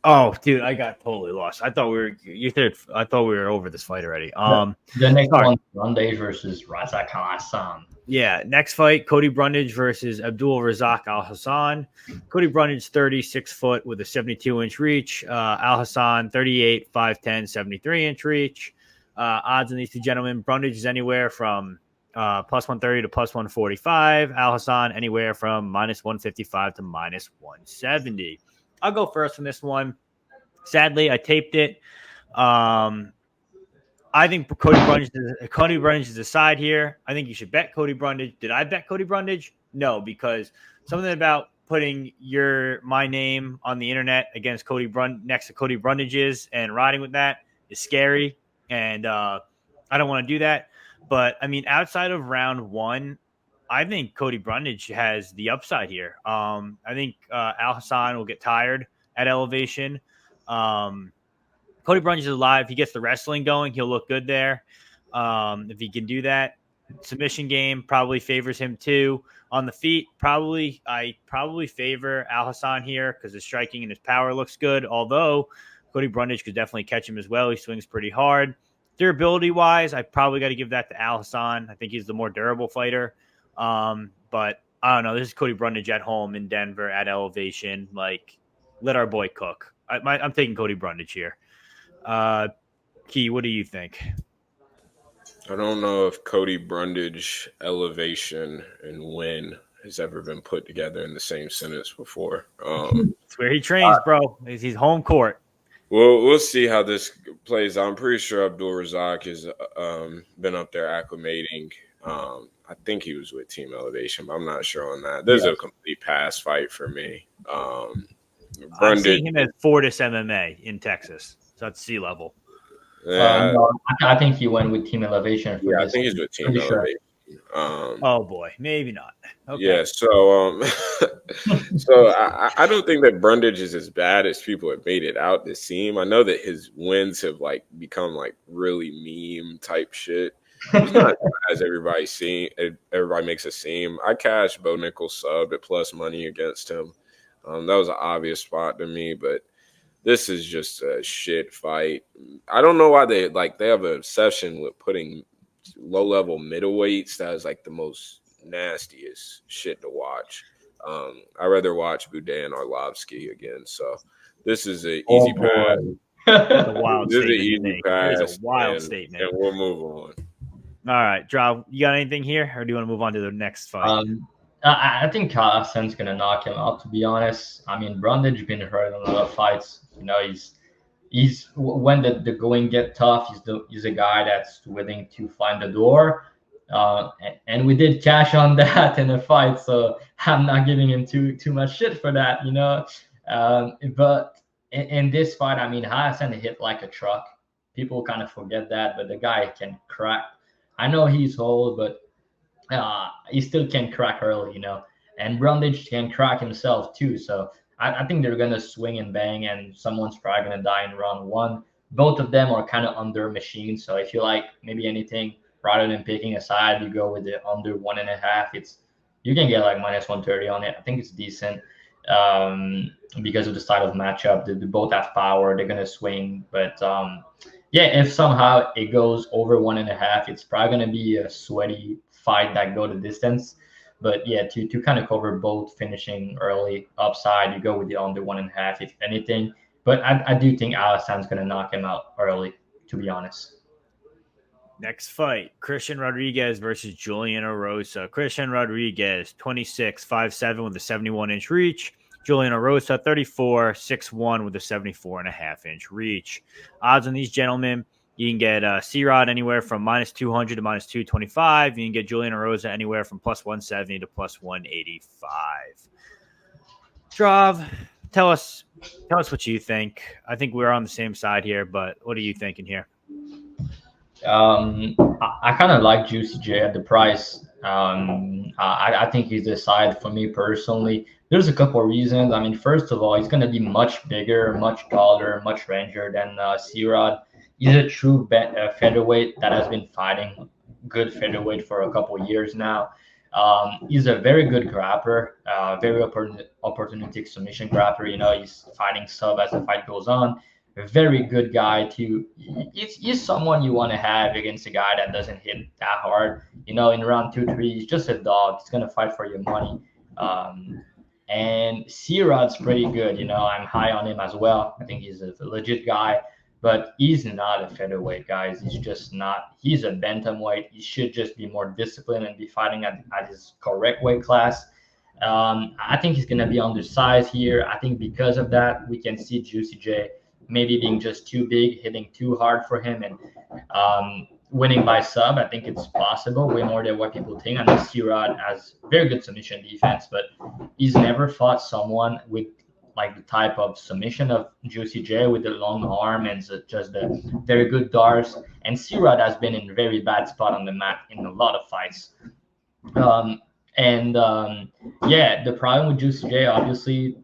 Oh, dude, I got totally lost. I thought we were over this fight already. The next one, Brundage versus Razak Alhassan. Yeah, next fight, Cody Brundage versus Abdul Razak Alhassan. Cody Brundage, 36 foot with a 72-inch reach. Alhassan, 38, 5'10", 73-inch reach. Odds on these two gentlemen, Brundage is anywhere from plus 130 to plus 145. Alhassan anywhere from minus 155 to minus 170. I'll go first on this one. Sadly, I taped it. I think Cody Brundage is a side here. I think you should bet Cody Brundage. Did I bet Cody Brundage? No, because something about putting my name on the internet against next to Cody Brundage's and riding with that is scary, and I don't want to do that. But I mean, outside of round one, I think Cody Brundage has the upside here. I think Alhassan will get tired at elevation. Cody Brundage is alive. If he gets the wrestling going, he'll look good there. If he can do that, submission game probably favors him too. On the feet, I probably favor Alhassan here because his striking and his power looks good. Although Cody Brundage could definitely catch him as well. He swings pretty hard. Durability-wise, I probably got to give that to Alhassan. I think he's the more durable fighter. But I don't know. This is Cody Brundage at home in Denver at elevation. Like, let our boy cook. I'm taking Cody Brundage here. Key, what do you think? I don't know if Cody Brundage elevation and win has ever been put together in the same sentence before. It's where he trains, bro. He's home court. Well, we'll see how this plays out. I'm pretty sure Abdul Razak has been up there acclimating. I think he was with Team Elevation, but I'm not sure on that. This is a complete pass fight for me. I'm seeing him at Fortis MMA in Texas, so that's sea level. No, I think he went with Team Elevation. I think he's with Team Elevation. Oh boy, maybe not. Okay. Yeah, so so I don't think that Brundage is as bad as people have made it out to seem. I know that his wins have become really meme type shit. He's not as bad as everybody makes it seem. I cashed Bo Nickel sub at plus money against him. That was an obvious spot to me, but This is just a shit fight. I don't know why they have an obsession with putting low-level middleweights. That is like the most nastiest shit to watch. I'd rather watch Boudin and Arlovsky again. So this is an easy pass. That's a wild This is an statement to easy make. pass. That is a wild and statement. And we'll move on. All right, Draw, you got anything here, or do you want to move on to the next fight? I think Alhassan's gonna knock him out. To be honest, I mean Brundage been hurt in a lot of fights. You know, he's when the going get tough, he's a guy that's willing to find the door. And we did cash on that in a fight, so I'm not giving him too much shit for that, you know. But in this fight, I mean, Alhassan hit like a truck. People kind of forget that, but the guy can crack. I know he's old, but he still can crack early, you know. And Brundage can crack himself too. So I think they're gonna swing and bang, and someone's probably gonna die in round one. Both of them are kind of under machines. So if you like maybe anything, rather than picking a side, you go with the under 1.5. You can get like -130 on it. I think it's decent because of the style of matchup. They both have power. They're gonna swing, but yeah, if somehow it goes over 1.5, it's probably gonna be a sweaty fight that go the distance. But yeah, to kind of cover both finishing early upside, you go with the under 1.5 if anything. But I do think Alhassan's gonna knock him out early, to be honest. Next fight, Christian Rodriguez versus Julian Erosa. Christian Rodriguez, 26, 5'7" with a 71-inch reach. Julian Erosa, 34, 6'1" with a 74.5-inch reach. Odds on these gentlemen, you can get C-Rod anywhere from -200 to -225. You can get Julian Erosa anywhere from +170 to +185. Drav, tell us what you think. I think we're on the same side here, but what are you thinking here? I kind of like Juicy J at the price. I think he's the side for me personally. There's a couple of reasons. I mean, first of all, he's going to be much bigger, much taller, much rangier than C-Rod. He's a true featherweight that has been fighting good featherweight for a couple of years now. He's a very good grappler, very opportunistic submission grappler. You know, he's fighting sub as the fight goes on. A very good guy too. He's someone you want to have against a guy that doesn't hit that hard. You know, in round 2-3, he's just a dog. He's gonna fight for your money. And C-Rod's pretty good. You know, I'm high on him as well. I think he's a legit guy, but he's not a featherweight, guys. He's just not. He's a bantamweight. He should just be more disciplined and be fighting at his correct weight class. I think he's gonna be undersized here. I think because of that, we can see Juicy J maybe being just too big, hitting too hard for him, and winning by sub. I think it's possible, way more than what people think. I know C-Rod has very good submission defense, but he's never fought someone with like the type of submission of Juicy J with the long arm and just the very good darts. And C-Rod has been in a very bad spot on the mat in a lot of fights. Yeah, the problem with Juicy J, obviously,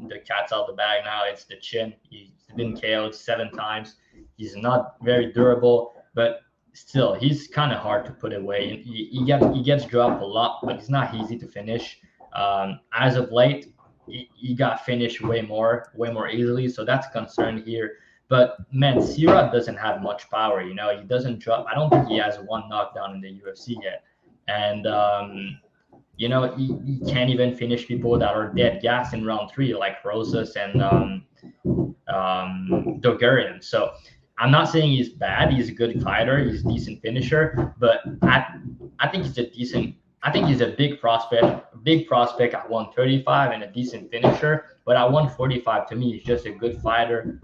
the cat's out of the bag now. It's the chin. He's been KO'd 7 times. He's not very durable, but still, he's kind of hard to put away. He gets dropped a lot, but it's not easy to finish. As of late, he got finished way more easily, so that's a concern here. But man, C-Rod doesn't have much power. You know, he doesn't drop. I don't think he has one knockdown in the UFC yet, and you know, he can't even finish people that are dead gas in round 3, like Rosas and Dogurian. So I'm not saying he's bad. He's a good fighter. He's a decent finisher. But I think he's a decent. I think he's a big prospect at 135 and a decent finisher. But at 145, to me, he's just a good fighter.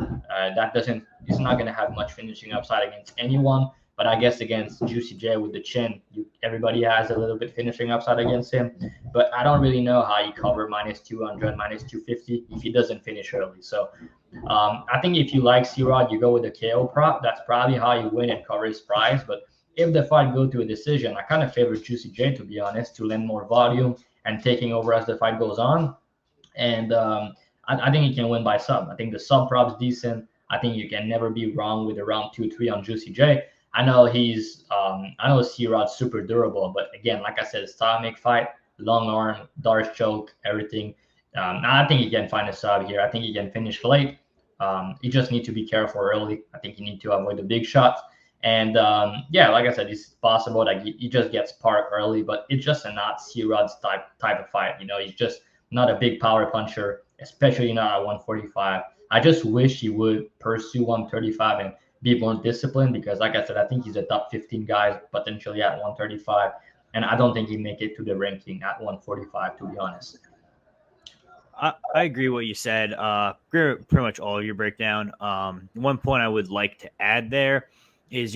He's not going to have much finishing upside against anyone. But I guess against Juicy J with the chin, everybody has a little bit finishing upside against him. But I don't really know how he cover -200, -250 if he doesn't finish early. So I think if you like C-Rod, you go with the KO prop. That's probably how you win and cover his price. But if the fight goes to a decision, I kind of favor Juicy J, to be honest, to lend more volume and taking over as the fight goes on. And I think he can win by sub. I think the sub prop's decent. I think you can never be wrong with a round 2-3 on Juicy J. I know C-Rod's super durable, but again, like I said, style make fight, long arm, dart choke, everything. I think he can find a sub here. I think he can finish late. You just need to be careful early. I think you need to avoid the big shots. And like I said, it's possible that he just gets parked early, but it's just not C-Rod's type of fight. He's just not a big power puncher, especially not at 145. I just wish he would pursue 135 and be more disciplined because, like I said, I think he's a top 15 guy potentially at 135. And I don't think he make it to the ranking at 145, to be honest. I agree what you said. Pretty much all of your breakdown. One point I would like to add there is,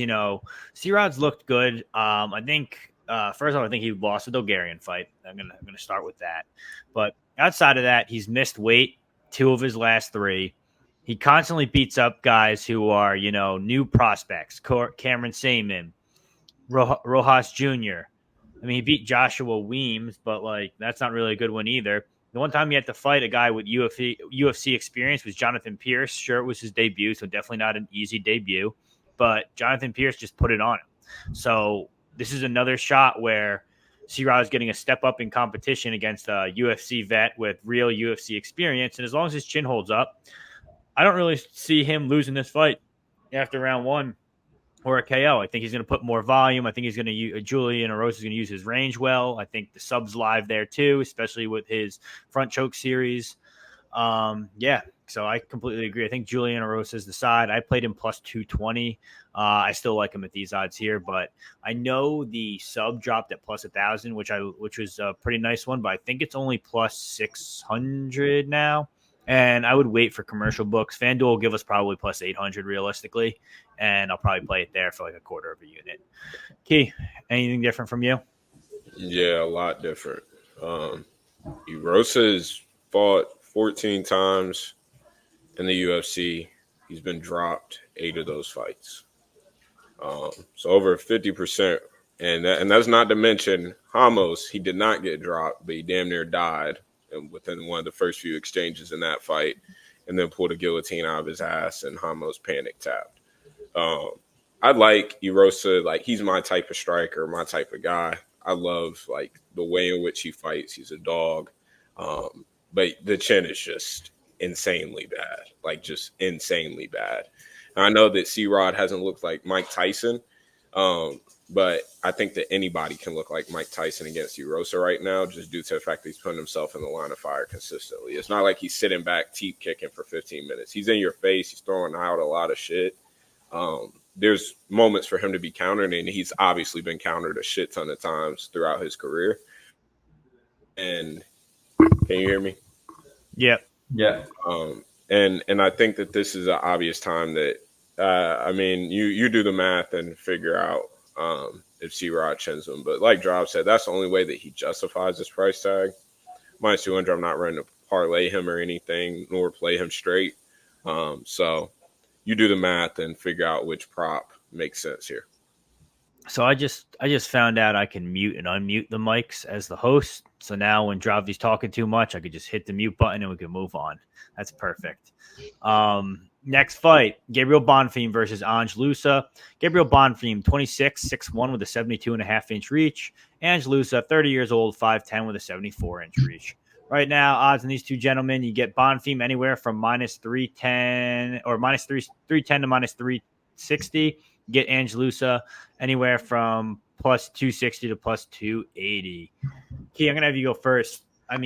C-Rod's looked good. I think first of all, I think he lost the Bulgarian fight. I'm gonna start with that. But outside of that, he's missed weight 2 of his last 3. He constantly beats up guys who are, new prospects. Cameron Saman, Rojas Jr. I mean, he beat Joshua Weems, but that's not really a good one either. The one time he had to fight a guy with UFC experience was Jonathan Pierce. Sure, it was his debut, so definitely not an easy debut. But Jonathan Pierce just put it on him. So this is another shot where C-Rod is getting a step up in competition against a UFC vet with real UFC experience. And as long as his chin holds up, I don't really see him losing this fight after round 1 or a KO. I think he's going to put more volume. I think he's going to use Julian Erosa is going to use his range well. I think the sub's live there too, especially with his front choke series. So I completely agree. I think Julian Erosa is the side. I played him plus 220. I still like him at these odds here, but I know the sub dropped at plus 1,000, which was a pretty nice one, but I think it's only plus 600 now. And I would wait for commercial books. FanDuel will give us probably plus 800 realistically, and I'll probably play it there for like a quarter of a unit. Key, anything different from you? Yeah, a lot different. Erosa's fought 14 times in the UFC. He's been dropped 8 of those fights. So over 50%. And that's not to mention Ramos. He did not get dropped, but he damn near died within one of the first few exchanges in that fight, and then pulled a guillotine out of his ass, and Ramos panic tapped. I like Erosa. He's my type of striker, my type of guy. I love the way in which he fights. He's a dog. But the chin is just insanely bad, just insanely bad. And I know that C-Rod hasn't looked like Mike Tyson, but I think that anybody can look like Mike Tyson against Erosa right now, just due to the fact that he's putting himself in the line of fire consistently. It's not like he's sitting back, teep kicking for 15 minutes. He's in your face. He's throwing out a lot of shit. There's moments for him to be countered, and he's obviously been countered a shit ton of times throughout his career. And can you hear me? Yeah. And I think that this is an obvious time that, you do the math and figure out if C-Rod chins him. But like Dravh said, that's the only way that he justifies this price tag. Minus 200, I'm not ready to parlay him or anything, nor play him straight. So you do the math and figure out which prop makes sense here. So I just found out I can mute and unmute the mics as the host. So now when Dravhy's talking too much, I could just hit the mute button and we can move on. That's perfect. Next fight, Gabriel Bonfim versus Ange Loosa. Gabriel Bonfim, 26, 6'1" with a 72.5-inch reach. Ange Loosa, 30 years old, 5'10" with a 74-inch reach. Right now, odds on these two gentlemen, you get Bonfim anywhere from minus 310 or minus 310 to minus 360. You get Ange Loosa anywhere from plus 260 to plus 280. Key, I'm going to have you go first. I'm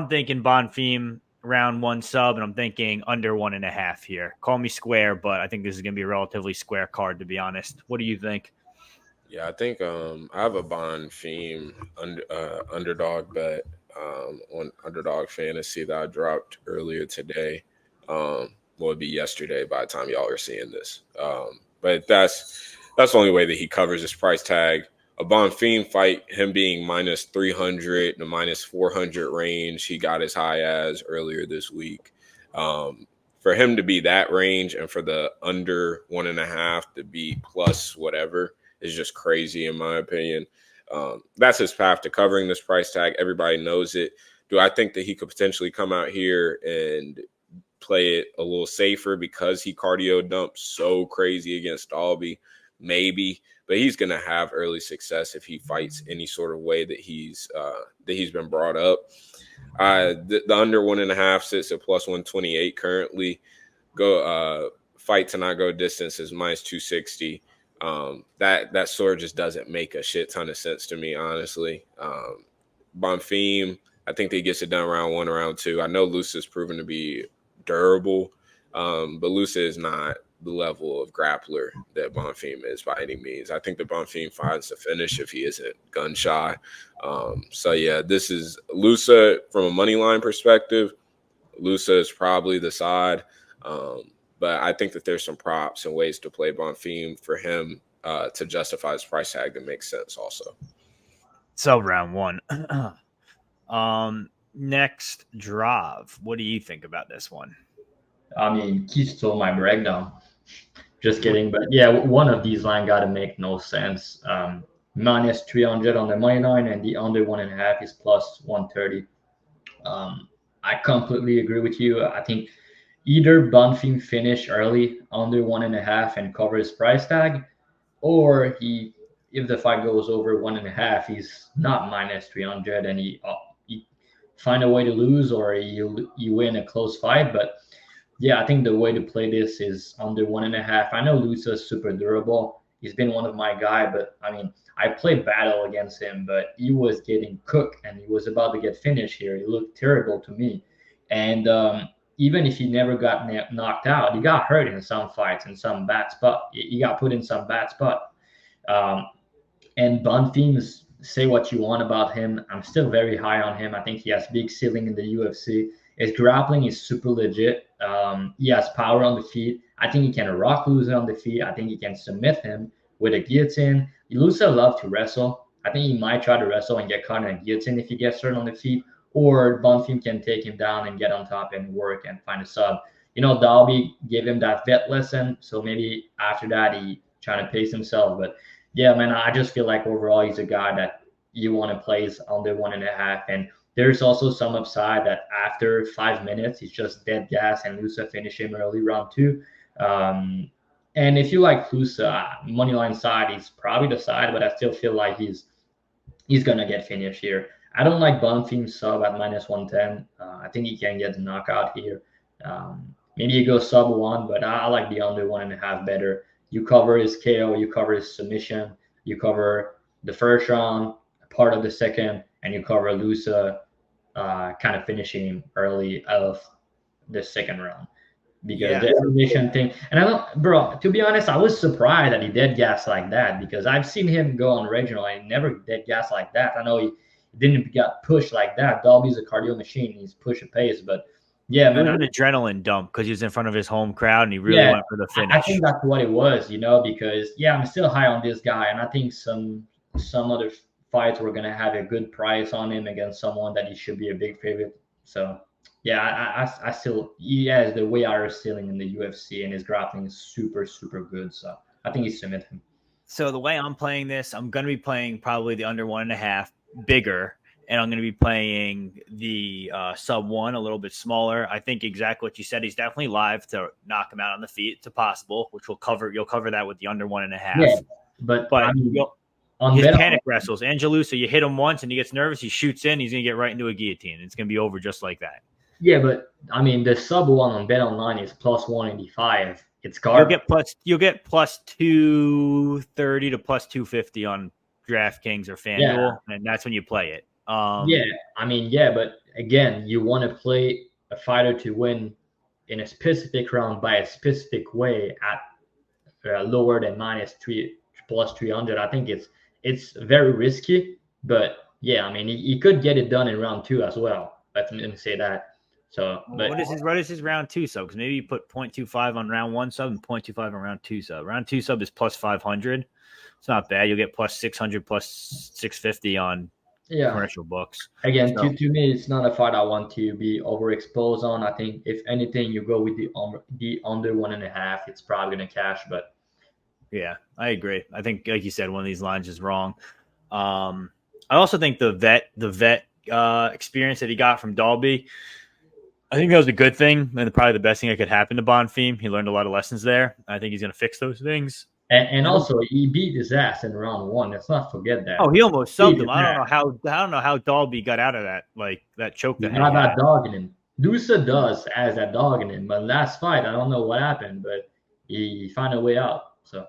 thinking Bonfim round 1 sub, and I'm thinking under 1.5 here. Call me square, but I think this is going to be a relatively square card, to be honest. What do you think? Yeah, I think I have a Bonfim underdog bet on Underdog Fantasy that I dropped earlier today. It'd be yesterday by the time y'all are seeing this. But that's the only way that he covers his price tag. A Bonfim fight, him being minus 300 to minus 400 range, he got as high as earlier this week. For him to be that range and for the under 1.5 to be plus whatever is just crazy in my opinion. That's his path to covering this price tag. Everybody knows it. Do I think that he could potentially come out here and play it a little safer because he cardio dumped so crazy against Dalby? Maybe. But he's going to have early success if he fights any sort of way that he's been brought up. The under 1.5 sits at plus 128 currently. go fight to not go distance is minus 260. That sort of just doesn't make a shit ton of sense to me, honestly. Bonfim, I think that he gets it done round 1 or round 2. I know Loosa's proven to be durable, but Loosa is not the level of grappler that Bonfim is by any means. I think that Bonfim finds the finish if he isn't gun shy. So yeah, this is Loosa from a money line perspective. Loosa is probably the side, but I think that there's some props and ways to play Bonfim for him to justify his price tag that makes sense also. So round 1. Next, Drav. What do you think about this one? I mean, he stole my breakdown. Just kidding. But yeah, one of these line got to make no sense. Minus 300 on the money line, and the under 1.5 is plus 130. I completely agree with you. I think either Bonfim finish early under 1.5 and cover his price tag, or if the fight goes over 1.5, he's not minus 300 and he find a way to lose, or you win a close fight. But yeah, I think the way to play this is under 1.5. I know Loosa is super durable. He's been one of my guy, but I mean, I played battle against him, but he was getting cooked and he was about to get finished here. He looked terrible to me. And even if he never got knocked out, he got hurt in some fights and some bad spot. He got put in some bad spot. And Bonfim, say what you want about him, I'm still very high on him. I think he has big ceiling in the UFC. His grappling is super legit. He has power on the feet. I think he can rock Loosa on the feet. I think he can submit him with a guillotine. Loosa loves to wrestle. I think he might try to wrestle and get caught in a guillotine if he gets hurt on the feet. Or Bonfim can take him down and get on top and work and find a sub. You know, Dalby gave him that vet lesson. So maybe after that, he trying to pace himself. But yeah, man, I just feel like overall he's a guy that you want to place under 1.5. And there's also some upside that after 5 minutes, he's just dead gas and Loosa finish him early round 2. And if you like Loosa, moneyline side, he's probably the side, but I still feel like he's going to get finished here. I don't like Bonfim sub at minus 110. I think he can get the knockout here. Maybe he goes sub 1, but I like the under 1.5 better. You cover his KO, you cover his submission, you cover the first round, part of the second, and you cover Loosa kind of finishing him early of the second round. Because the elimination thing, and I don't, bro, to be honest, I was surprised that he dead gas like that, because I've seen him go on regional and never dead gas like that. I know he didn't get pushed like that. Dalby's a cardio machine. He's push a pace, but yeah, man, an adrenaline dump because he was in front of his home crowd and he really went for the finish. I think that's what it was, you know, because I'm still high on this guy, and I think some other fights were gonna have a good price on him against someone that he should be a big favorite. So yeah, I still, he has the way higher ceiling in the UFC, and his grappling is super, super good. So I think he's submit him. So the way I'm playing this, I'm going to be playing probably the under 1.5 bigger, and I'm going to be playing the sub 1 a little bit smaller. I think exactly what you said. He's definitely live to knock him out on the feet. It's possible, which you'll cover that with the under 1.5. Yeah, but I mean, his panic wrestles. Angelusa, you hit him once and he gets nervous, he shoots in, he's going to get right into a guillotine. It's going to be over just like that. Yeah, but I mean, the sub 1 on Bet Online is plus 185. It's garbage. You'll get plus 230 to plus 250 on DraftKings or FanDuel, and that's when you play it. But again, you want to play a fighter to win in a specific round by a specific way at lower than plus 300. I think it's very risky, but yeah, I mean, he could get it done in round 2 as well. Let me say that. So, but what is his round 2 sub? Because maybe you put 0.25 on round 1 sub and 0.25 on round 2 sub. Round 2 sub is plus 500. It's not bad. You'll get plus 600, plus 650 on commercial books. Again, to me, it's not a fight I want to be overexposed on. I think if anything, you go with the under 1.5. It's probably gonna cash. But yeah, I agree. I think, like you said, one of these lines is wrong. I also think the vet experience that he got from Dalby, I think that was a good thing and probably the best thing that could happen to Bonfim. He learned a lot of lessons there. I think he's going to fix those things. And also, he beat his ass in round 1. Let's not forget that. Oh, he almost subbed him. I don't know how Dalby got out of that, like that choke. He's not that dogging him. Loosa does has that dog in him, but last fight, I don't know what happened, but he found a way out. So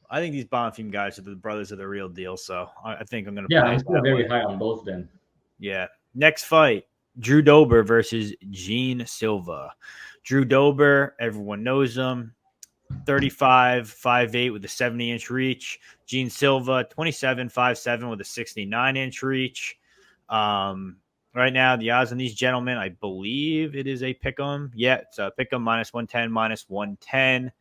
I think these Bonfim guys are the brothers of the real deal. So I think I'm going to yeah, play I'm it still that very way. high on both of them. Yeah. Next fight, Drew Dober versus Gene Silva. Drew Dober, everyone knows him. 35, 5'8" with a 70-inch reach. Gene Silva, 27, 5'7" with a 69-inch reach. Right now, the odds on these gentlemen, I believe it is a pick 'em. Yeah, it's a pick 'em -110, -110.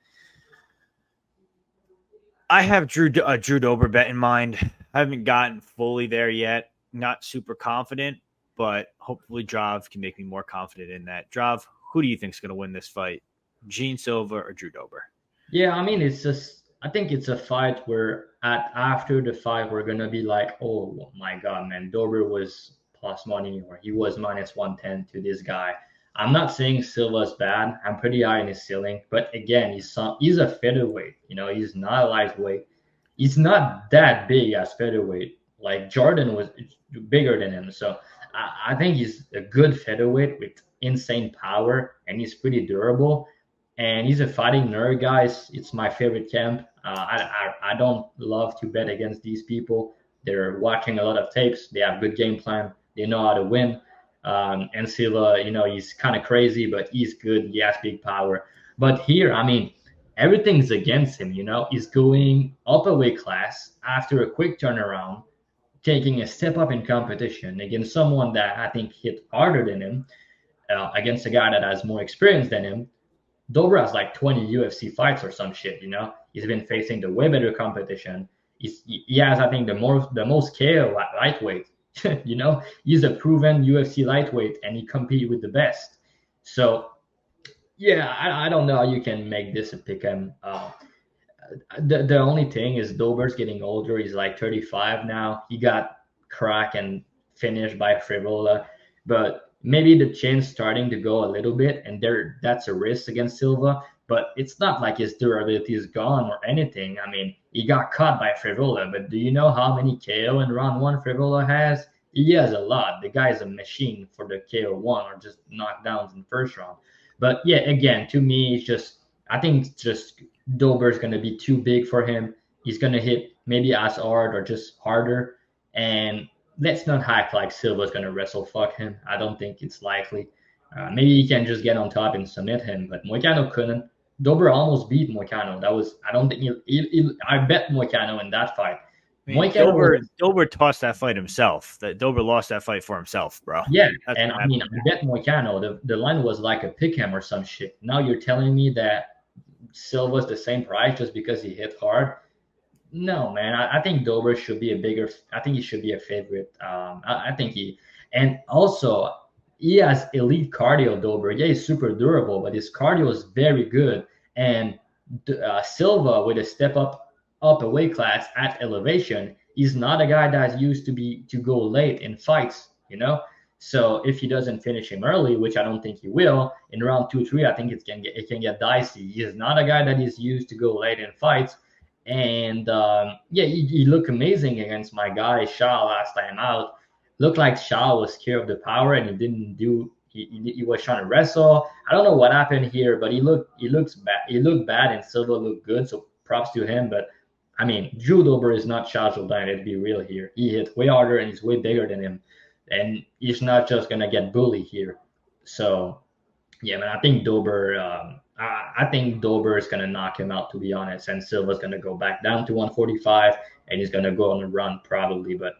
I have Drew Dober bet in mind. I haven't gotten fully there yet. Not super confident, but hopefully Drav can make me more confident in that. Drav, who do you think is going to win this fight? Gene Silva or Drew Dober? Yeah, I mean, it's just I think it's a fight where after the fight we're gonna be like, oh my god, man, Dober was plus money or he was -110 to this guy. I'm not saying Silva's bad. I'm pretty high in his ceiling, but again, he's a featherweight. He's not a lightweight. He's not that big as featherweight. Like Jordan was bigger than him, so I think he's a good featherweight with insane power, and he's pretty durable and he's a fighting nerd, guys. It's my favorite camp. I don't love to bet against these people. They're watching a lot of tapes. They have good game plan. They know how to win. And Silva, he's kind of crazy, but he's good. He has big power. But here, I mean, everything's against him. He's going up a weight class after a quick turnaround, taking a step up in competition against someone that I think hit harder than him, against a guy that has more experience than him. Dober has like 20 UFC fights or some shit. He's been facing the way better competition. He has, I think, the most KO at lightweight. He's a proven UFC lightweight, and he competes with the best. So, yeah, I don't know how you can make this a pick 'em. The only thing is Dober's getting older. He's like 35 now. He got cracked and finished by Frivola, but maybe the chin's starting to go a little bit, and that's a risk against Silva. But it's not like his durability is gone or anything. I mean, he got caught by Frivola, but do you know how many KO in round one Frivola has? He has a lot. The guy is a machine for the KO one or just knockdowns in first round. But yeah, again, to me, I think it's just Dober's going to be too big for him. He's going to hit maybe as hard or just harder. And let's not act like Silva's going to wrestle fuck him. I don't think it's likely. Maybe he can just get on top and submit him, but Moicano couldn't. Dober almost beat Moicano. I don't think I bet Moicano in that fight. I mean, Dober tossed that fight himself. That Dober lost that fight for himself, bro. Yeah, and I mean, I bet Moicano. The line was like a pick him or some shit. Now you're telling me that Silva's the same price just because he hit hard? No, man. I think Dober should be I think he should be a favorite. I think and also he has elite cardio. Dober, yeah, he's super durable, but his cardio is very good. And Silva, with a step up a weight class at elevation, he's not a guy that's used to go late in fights. So if he doesn't finish him early, which I don't think he will, in round 2, 3, I think it can get dicey. He is not a guy that is used to go late in fights. And yeah, he looked amazing against my guy Shah last time out. Looked like Shah was scared of the power and he didn't do. He was trying to wrestle. I don't know what happened here, but he looks bad. He looked bad, and Silva looked good. So props to him. But I mean, Drew Dober is not Shah Jordan. Let's be real here. He hit way harder and he's way bigger than him, and he's not just gonna get bullied here. So yeah, man, I think Dober. I think Dober is gonna knock him out, to be honest, and Silva's gonna go back down to 145, and he's gonna go on a run probably. But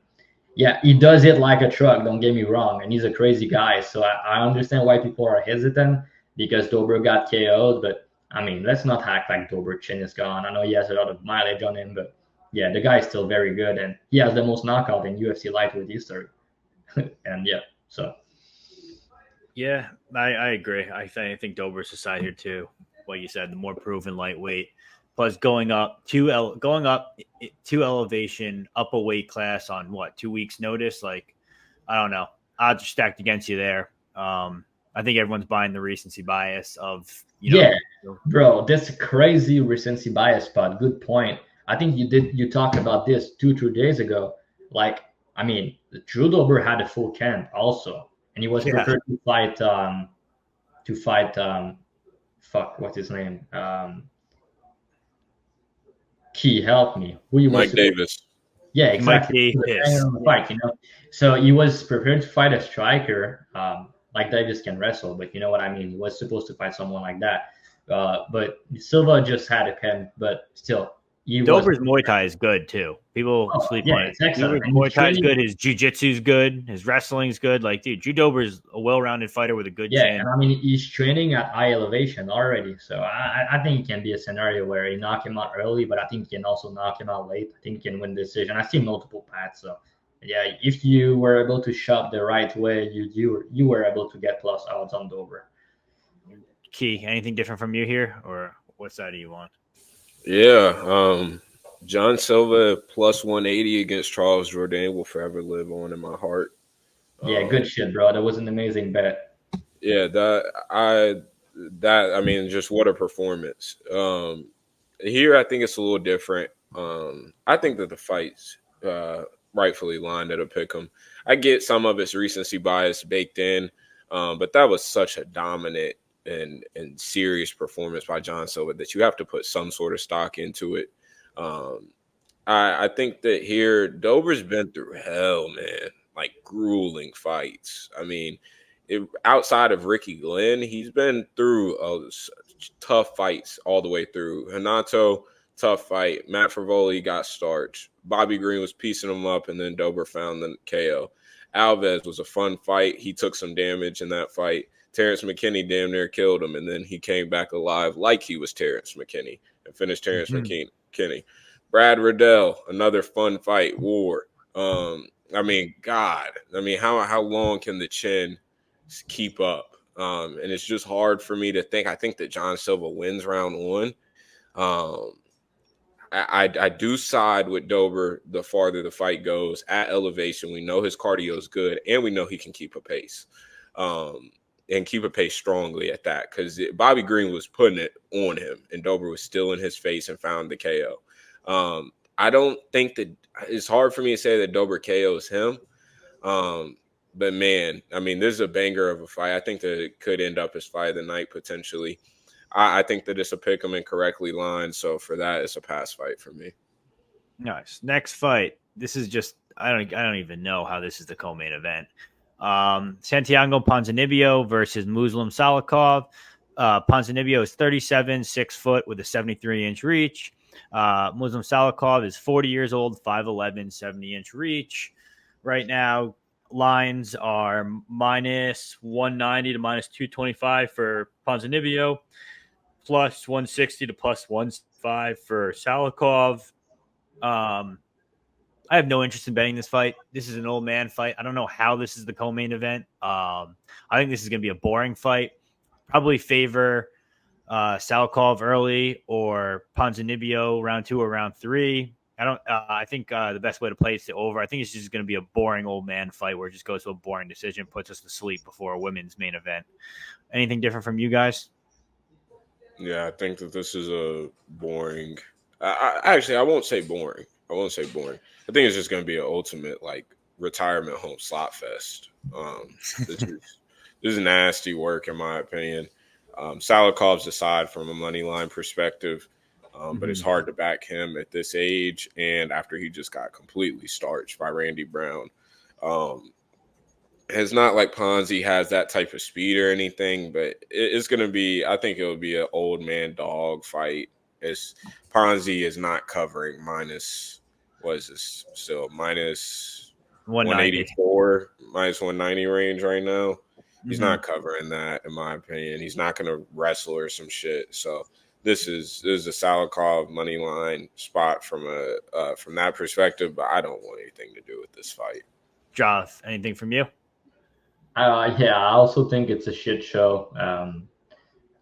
yeah, he does it like a truck. Don't get me wrong, and he's a crazy guy. So I understand why people are hesitant because Dober got KO'd. But I mean, let's not act like Dober chin is gone. I know he has a lot of mileage on him, but yeah, the guy is still very good, and he has the most knockout in UFC lightweight history. And yeah, so. Yeah, I agree. I think Dober's the side here too. What you said, the more proven lightweight, plus going up to elevation, up a weight class on 2 weeks notice. Like, I don't know. Odds are stacked against you there. I think everyone's buying the recency bias of bro, that's a crazy recency bias spot. Good point. I think you talked about this 2-3 days ago. Like, I mean, Drew Dober had a full camp also. And he was prepared to fight to fight what's his name? Key, help me. Who he was Mike supposed Davis. Yeah, Mike exactly. Depending Davis. on the fight, So he was prepared to fight a striker, like Davis can wrestle, but you know what I mean. He was supposed to fight someone like that, but Silva just had a pen. But still, he was. Dober's Muay Thai is good too. People Oh, sleep yeah, on it. it's excellent. Dober's And Muay Thai is training, good. His jiu-jitsu's good. His wrestling's good. Like, dude, Drew Dober's a well-rounded fighter with a good yeah, chin. and I mean he's training at high elevation already, so I think it can be a scenario where he knock him out early, but I think he can also knock him out late. I think he can win the decision. I see multiple paths, so yeah, if you were able to shop the right way, you were able to get plus odds on Dober. Key, anything different from you here, or what side do you want? Yeah, John Silva plus 180 against Charles Jourdain will forever live on in my heart. Yeah, good shit, bro. That was an amazing bet. Yeah, I mean, just what a performance. Here I think it's a little different. I think that the fights rightfully lined at a pick 'em. I get some of its recency bias baked in, but that was such a dominant and serious performance by John Silva that you have to put some sort of stock into it. I think that here Dober's been through hell, man, like grueling fights. I mean, outside of Ricky Glenn, he's been through tough fights all the way through. Hanato, tough fight. Matt Frivoli got starched. Bobby Green was piecing him up, and then Dober found the KO. Alves was a fun fight. He took some damage in that fight. Terrence McKinney damn near killed him, and then he came back alive like he was Terrence McKinney and finished Terrence McKinney. Brad Riddell, another fun fight. War. I mean, God. I mean, how long can the chin keep up? And it's just hard for me to think. I think that John Silva wins round one. I do side with Dober the farther the fight goes. At elevation, we know his cardio is good, and we know he can keep a pace. And keep a pace strongly at that, because Bobby Green was putting it on him, and Dober was still in his face and found the KO. I don't think that it's hard for me to say that Dober KOs him. But man, I mean, this is a banger of a fight. I think that it could end up as fight of the night potentially. I think that it's a pick 'em incorrectly lined, so for that, it's a pass fight for me. Nice. Next fight. This is just I don't even know how this is the co-main event. Santiago Ponzinibbio versus Muslim Salikhov. Ponzinibbio is 37, 6 foot with a 73-inch reach. Muslim Salikhov is 40 years old, 5'11", 70-inch reach. Right now, lines are minus 190 to minus 225 for Ponzinibbio, plus 160 to plus 105 for Salikhov. I have no interest in betting this fight. This is an old man fight. I don't know how this is the co-main event. I think this is going to be a boring fight. Probably favor Salikhov early or Ponzinibbio round 2 or round 3. I think the best way to play is to over. I think it's just going to be a boring old man fight where it just goes to a boring decision, puts us to sleep before a women's main event. Anything different from you guys? Yeah, I think that this is a boring. Actually, I won't say boring. I think it's just going to be an ultimate like retirement home slot fest. This is nasty work in my opinion. Salikhov's aside from a money line perspective, but it's hard to back him at this age and after he just got completely starched by Randy Brown. It's not like Ponzi has that type of speed or anything, but it's going to be. I think it will be an old man dog fight. Ponzi is not covering minus. What is this? Still minus 184, minus 190 range right now. He's not covering that, in my opinion. He's not going to wrestle or some shit. So this is a Salikhov money line spot from that perspective. But I don't want anything to do with this fight. Joff, anything from you? Yeah, I also think it's a shit show.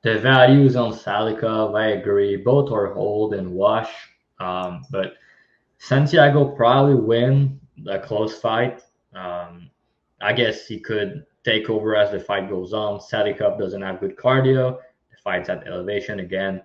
The values on Salikhov, I agree. Both are hold and wash. But Santiago probably win the close fight. I guess he could take over as the fight goes on. Salikhov doesn't have good cardio. The fight's at elevation again.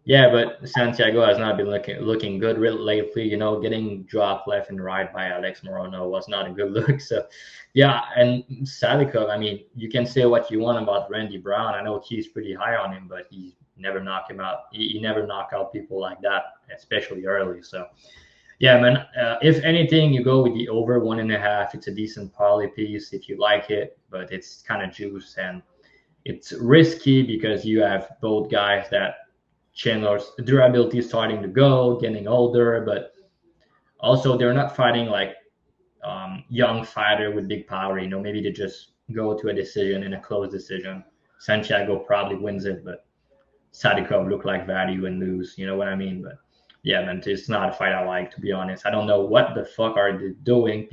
Yeah, but Santiago has not been looking good lately. Getting dropped left and right by Alex Morono was not a good look. So, yeah, and Salikhov. I mean, you can say what you want about Randy Brown. I know he's pretty high on him, but he never knock him out. He never knock out people like that, especially early. So, yeah, man. If anything, you go with the over 1.5. It's a decent parlay piece if you like it, but it's kind of juice and it's risky because you have both guys that Chandler's durability is starting to go, getting older, but also they're not fighting like young fighter with big power. Maybe they just go to a decision in a close decision. Santiago probably wins it, but Sadikov look like value and lose. You know what I mean? But yeah, man, it's not a fight I like, to be honest. I don't know what the fuck are they doing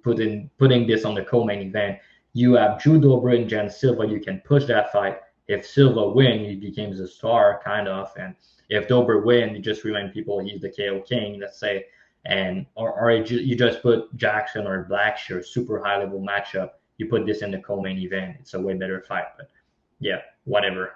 putting this on the co-main event. You have Drew Dober and Jan Silva. You can push that fight. If Silva win, he becomes a star, kind of. And if Dober win, you just remind people he's the KO king, let's say. And or you just put Jackson or Blackshear, super high level matchup. You put this in the co-main event. It's a way better fight. But yeah, whatever.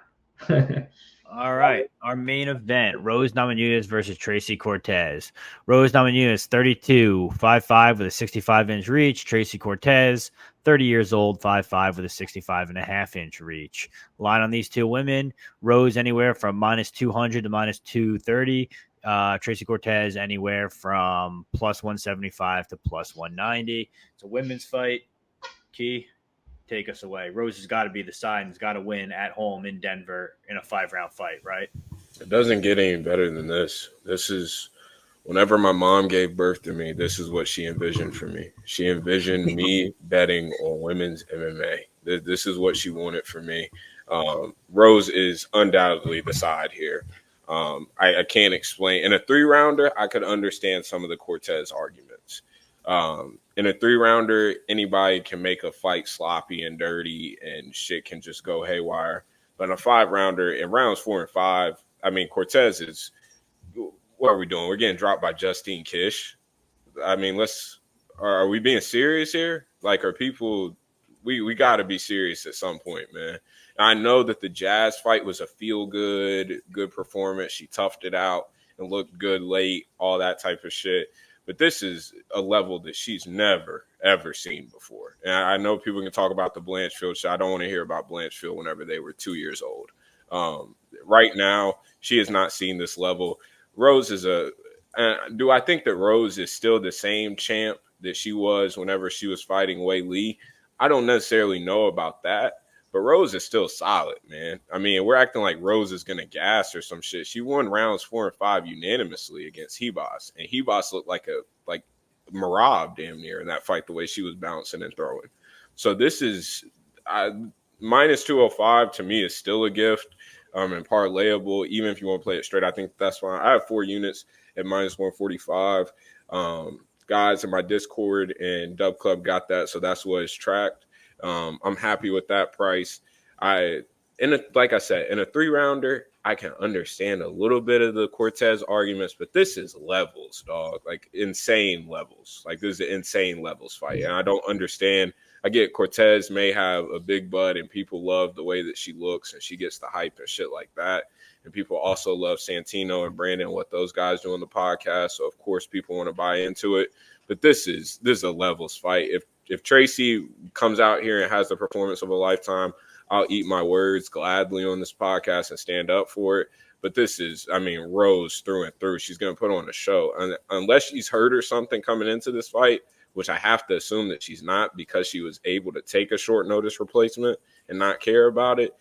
All right. Our main event, Rose Namajunas versus Tracy Cortez. Rose Namajunas, 32, 5'5" with a 65-inch reach. Tracy Cortez, 30 years old, 5'5" with a 65.5-inch reach. Line on these two women, Rose anywhere from -200 to -230. Tracy Cortez anywhere from +175 to +190. It's a women's fight. Key, take us away. Rose has got to be the side and has got to win at home in Denver in a 5-round fight, right? It doesn't get any better than this. This is whenever my mom gave birth to me, this is what she envisioned for me. She envisioned me betting on women's MMA. This is what she wanted for me. Rose is undoubtedly the side here. I can't explain. In a 3-rounder, I could understand some of the Cortez arguments. In a 3-rounder, anybody can make a fight sloppy and dirty and shit can just go haywire. But in a 5-rounder, in rounds 4 and 5, I mean, Cortez is – what are we doing? We're getting dropped by Justine Kish. I mean, are we being serious here? Like, are people – we got to be serious at some point, man. I know that the Jazz fight was a feel-good performance. She toughed it out and looked good late, all that type of shit. But this is a level that she's never, ever seen before. And I know people can talk about the Blanchfield shot. I don't want to hear about Blanchfield whenever they were 2 years old. Right now, she has not seen this level. Rose is do I think that Rose is still the same champ that she was whenever she was fighting Wei Lee? I don't necessarily know about that. But Rose is still solid, man. I mean, we're acting like Rose is going to gas or some shit. She won rounds 4 and 5 unanimously against Hebos. And Hebos looked like Marab damn near in that fight, the way she was bouncing and throwing. So this is -205 to me is still a gift and parlayable. Even if you want to play it straight, I think that's fine. I have 4 units at -145. Guys in my Discord and Dub Club got that, so that's what is tracked. I'm happy with that price. Like I said, in a 3-rounder, I can understand a little bit of the Cortez arguments, but this is levels, dog. Like insane levels. Like this is an insane levels fight. And I don't understand. I get Cortez may have a big butt and people love the way that she looks and she gets the hype and shit like that. And people also love Santino and Brandon, what those guys do on the podcast. So of course people want to buy into it. But this is a levels fight. If Tracy comes out here and has the performance of a lifetime, I'll eat my words gladly on this podcast and stand up for it. But this is, I mean, Rose through and through. She's going to put on a show. And unless she's hurt or something coming into this fight, which I have to assume that she's not because she was able to take a short notice replacement and not care about it,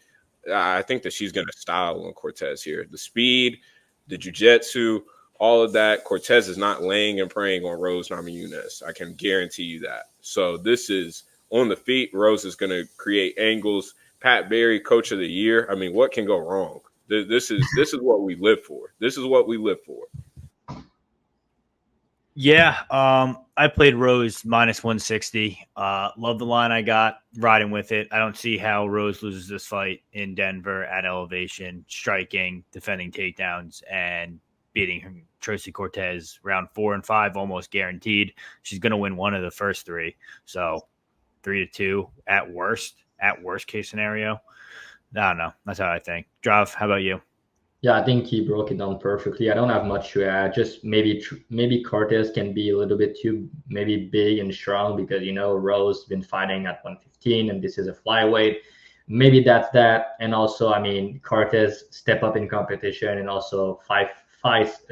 I think that she's going to style on Cortez here. The speed, the jiu-jitsu, all of that. Cortez is not laying and praying on Rose Namajunas. I can guarantee you that. So this is on the feet. Rose is going to create angles. Pat Barry, Coach of the Year. I mean, what can go wrong? This is what we live for. This is what we live for. Yeah, I played Rose -160. Love the line I got, riding with it. I don't see how Rose loses this fight in Denver at elevation, striking, defending takedowns, and beating Tracy Cortez round 4 and 5, almost guaranteed. She's going to win one of the first 3. So 3-2 at worst case scenario. I don't know. That's how I think. Drav, how about you? Yeah, I think he broke it down perfectly. I don't have much to add. Just maybe Cortez can be a little bit too maybe big and strong because Rose been fighting at 115 and this is a flyweight. Maybe that's that. And also, I mean, Cortez step up in competition and also five fights.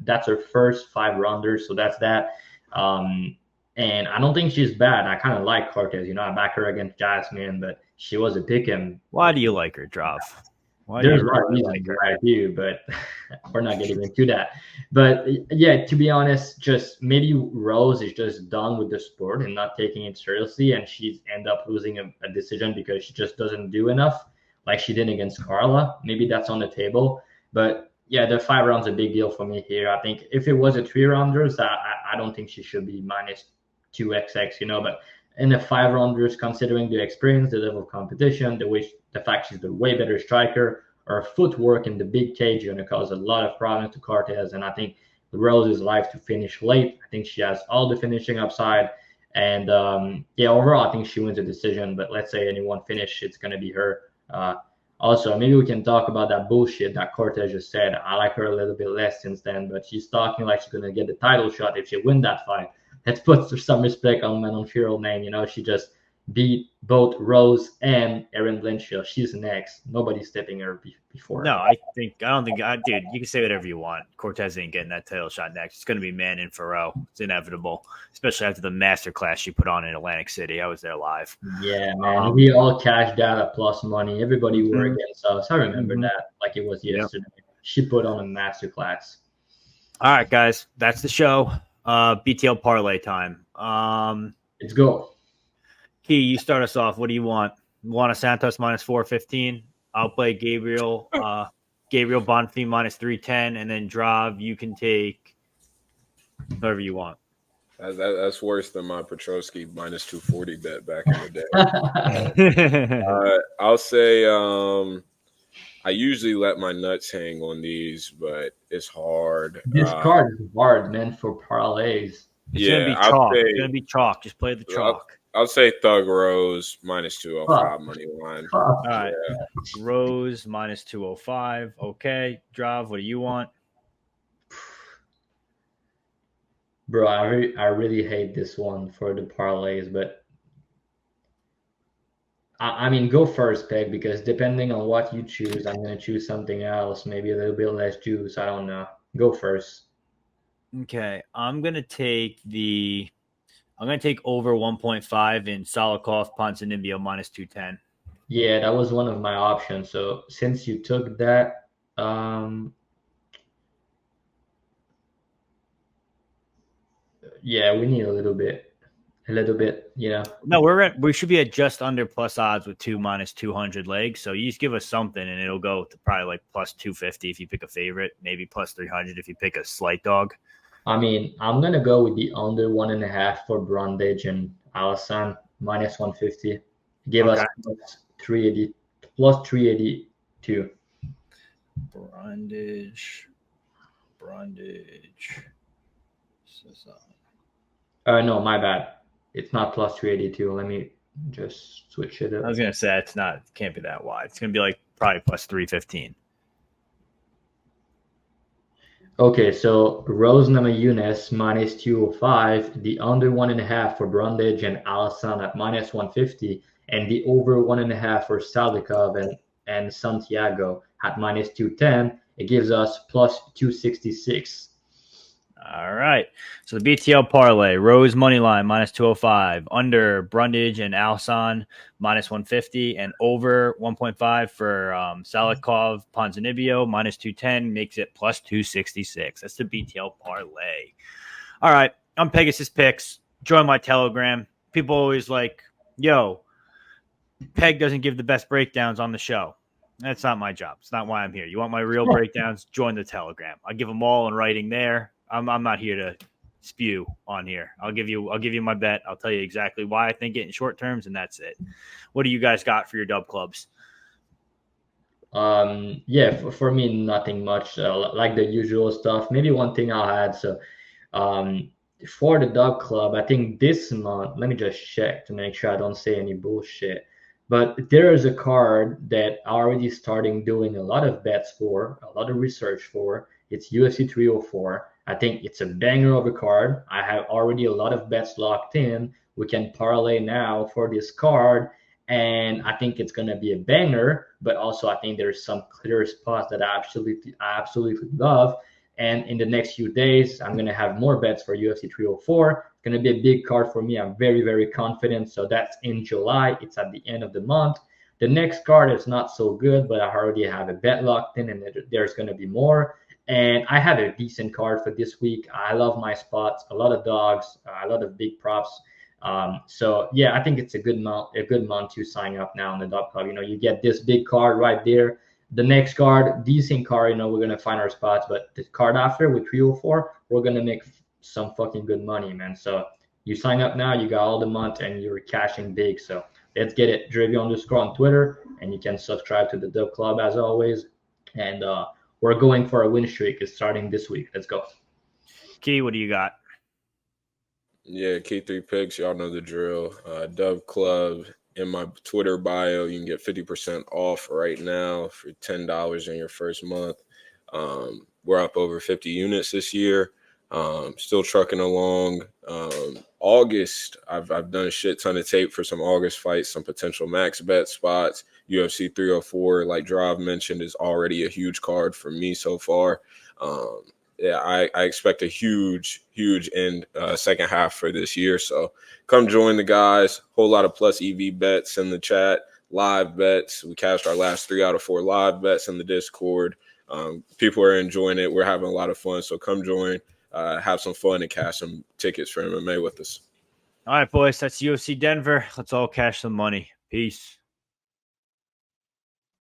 That's her first 5 rounders, so that's that. And I don't think she's bad. I kind of like Cortez. I back her against Jasmine, but she was a pick him. Why do you like her, Drav? There's a lot of reasons why I do, but we're not getting into that. But yeah, to be honest, just maybe Rose is just done with the sport and not taking it seriously, and she's end up losing a decision because she just doesn't do enough, like she did against Carla. Maybe that's on the table. But yeah, the 5 rounds a big deal for me here. I think if it was a 3 rounders, I don't think she should be minus 2xx, but in the 5 rounders, considering the experience, the level of competition, the fact she's the way better striker, her footwork in the big cage going to cause a lot of problems to Cortez. And I think Rose is live to finish late. I think she has all the finishing upside. And yeah, overall, I think she wins the decision. But let's say anyone finish, it's going to be her. Also, maybe we can talk about that bullshit that Cortez just said. I like her a little bit less since then, but she's talking like she's going to get the title shot if she win that fight. Let's put some respect on Manon Fiorel's name. She just beat both Rose and Erin Blanchfield. She's next. Nobody's stepping her before. No, I don't think, dude, you can say whatever you want. Cortez ain't getting that title shot next. It's going to be Manon Fiorel. It's inevitable, especially after the masterclass she put on in Atlantic City. I was there live. Yeah, man. We all cashed out at plus money. Everybody were against us. I remember that like it was yesterday. Yep. She put on a masterclass. All right, guys. That's the show. BTL parlay time. Let's go. Key, you start us off. What do you want? You want a Santos minus 415? I'll play Gabriel Bonfim minus 310, and then Drav, you can take whoever you want. That's worse than my Petroski minus 240 bet back in the day. I'll say I usually let my nuts hang on these, but it's hard. This card is hard, man, for parlays. It's gonna be chalk. It's gonna be chalk. Just play the chalk. I'll say Thug Rose minus 205 money line. All right, Rose minus 205. Okay, Drav, what do you want? Bro, I really hate this one for the parlays, but I mean, go first, Peg, because depending on what you choose, I'm going to choose something else, maybe a little bit less juice. I don't know. Go first. Okay, I'm going to take over 1.5 in Salikhov Ponzinibbio minus 210. Yeah, that was one of my options. So since you took that, yeah, we need a little bit. No, we should be at just under plus odds with 2 minus 200 legs. So you just give us something and it'll go to probably like plus 250 if you pick a favorite, maybe plus 300 if you pick a slight dog. I mean, I'm going to go with the under 1.5 for Brundage and Alhassan minus 150. Give us plus 382. Brundage. No, my bad. It's not plus 382. Let me just switch it up. I was going to say it can't be that wide. It's going to be like probably plus 315. Okay, so Rose Namajunas minus 205, the under 1.5 for Brundage and Alhassan at minus 150, and the over 1.5 for Salikhov and Santiago at minus 210. It gives us plus 266. All right. So the BTL parlay, Rose money line minus 205, under Brundage and Alhassan minus 150, and over 1.5 for Salikhov Ponzinibbio minus 210 makes it plus 266. That's the BTL parlay. All right. I'm Pegasus Picks. Join my Telegram. People always like, yo, Peg doesn't give the best breakdowns on the show. That's not my job. It's not why I'm here. You want my real breakdowns? Join the Telegram. I give them all in writing there. I'm not here to spew on here. I'll give you my bet. I'll tell you exactly why I think it in short terms, and that's it. What do you guys got for your dub clubs? Yeah, for me, nothing much. Like the usual stuff. Maybe one thing I'll add. So, for the dub club, I think this month. Let me just check to make sure I don't say any bullshit. But there is a card that I already starting doing a lot of bets for, a lot of research for. It's UFC 304. I think it's a banger of a card. I have already a lot of bets locked in. We can parlay now for this card, and I think it's gonna be a banger. But also, I think there's some clear spots that I absolutely love. And in the next few days, I'm gonna have more bets for UFC 304. It's gonna be a big card for me. I'm very, very confident. So that's in July. It's at the end of the month. The next card is not so good, but I already have a bet locked in, and there's gonna be more. And I have a decent card for this week. I love my spots, a lot of dogs, a lot of big props. So yeah, I think it's a good month to sign up now in the Dub Club. You get this big card right there. The next card, decent card, we're gonna find our spots. But the card after with 304, we're gonna make some fucking good money, man. So you sign up now, you got all the month, and you're cashing big. So let's get it. Dravhy_ on Twitter, and you can subscribe to the Dub Club as always. And we're going for a win streak. It's starting this week. Let's go. Key, what do you got? Yeah, Key3Picks, y'all know the drill. Dub Club in my Twitter bio. You can get 50% off right now for $10 in your first month. We're up over 50 units this year. Still trucking along. August, I've done a shit ton of tape for some August fights, some potential max bet spots. UFC 304, like Dravhy mentioned, is already a huge card for me so far. Yeah, I expect a huge end second half for this year. So come join the guys. Whole lot of plus EV bets in the chat, live bets. We cashed our last 3 out of 4 live bets in the Discord. People are enjoying it. We're having a lot of fun. So come join, have some fun, and cash some tickets for MMA with us. All right, boys. That's UFC Denver. Let's all cash some money. Peace.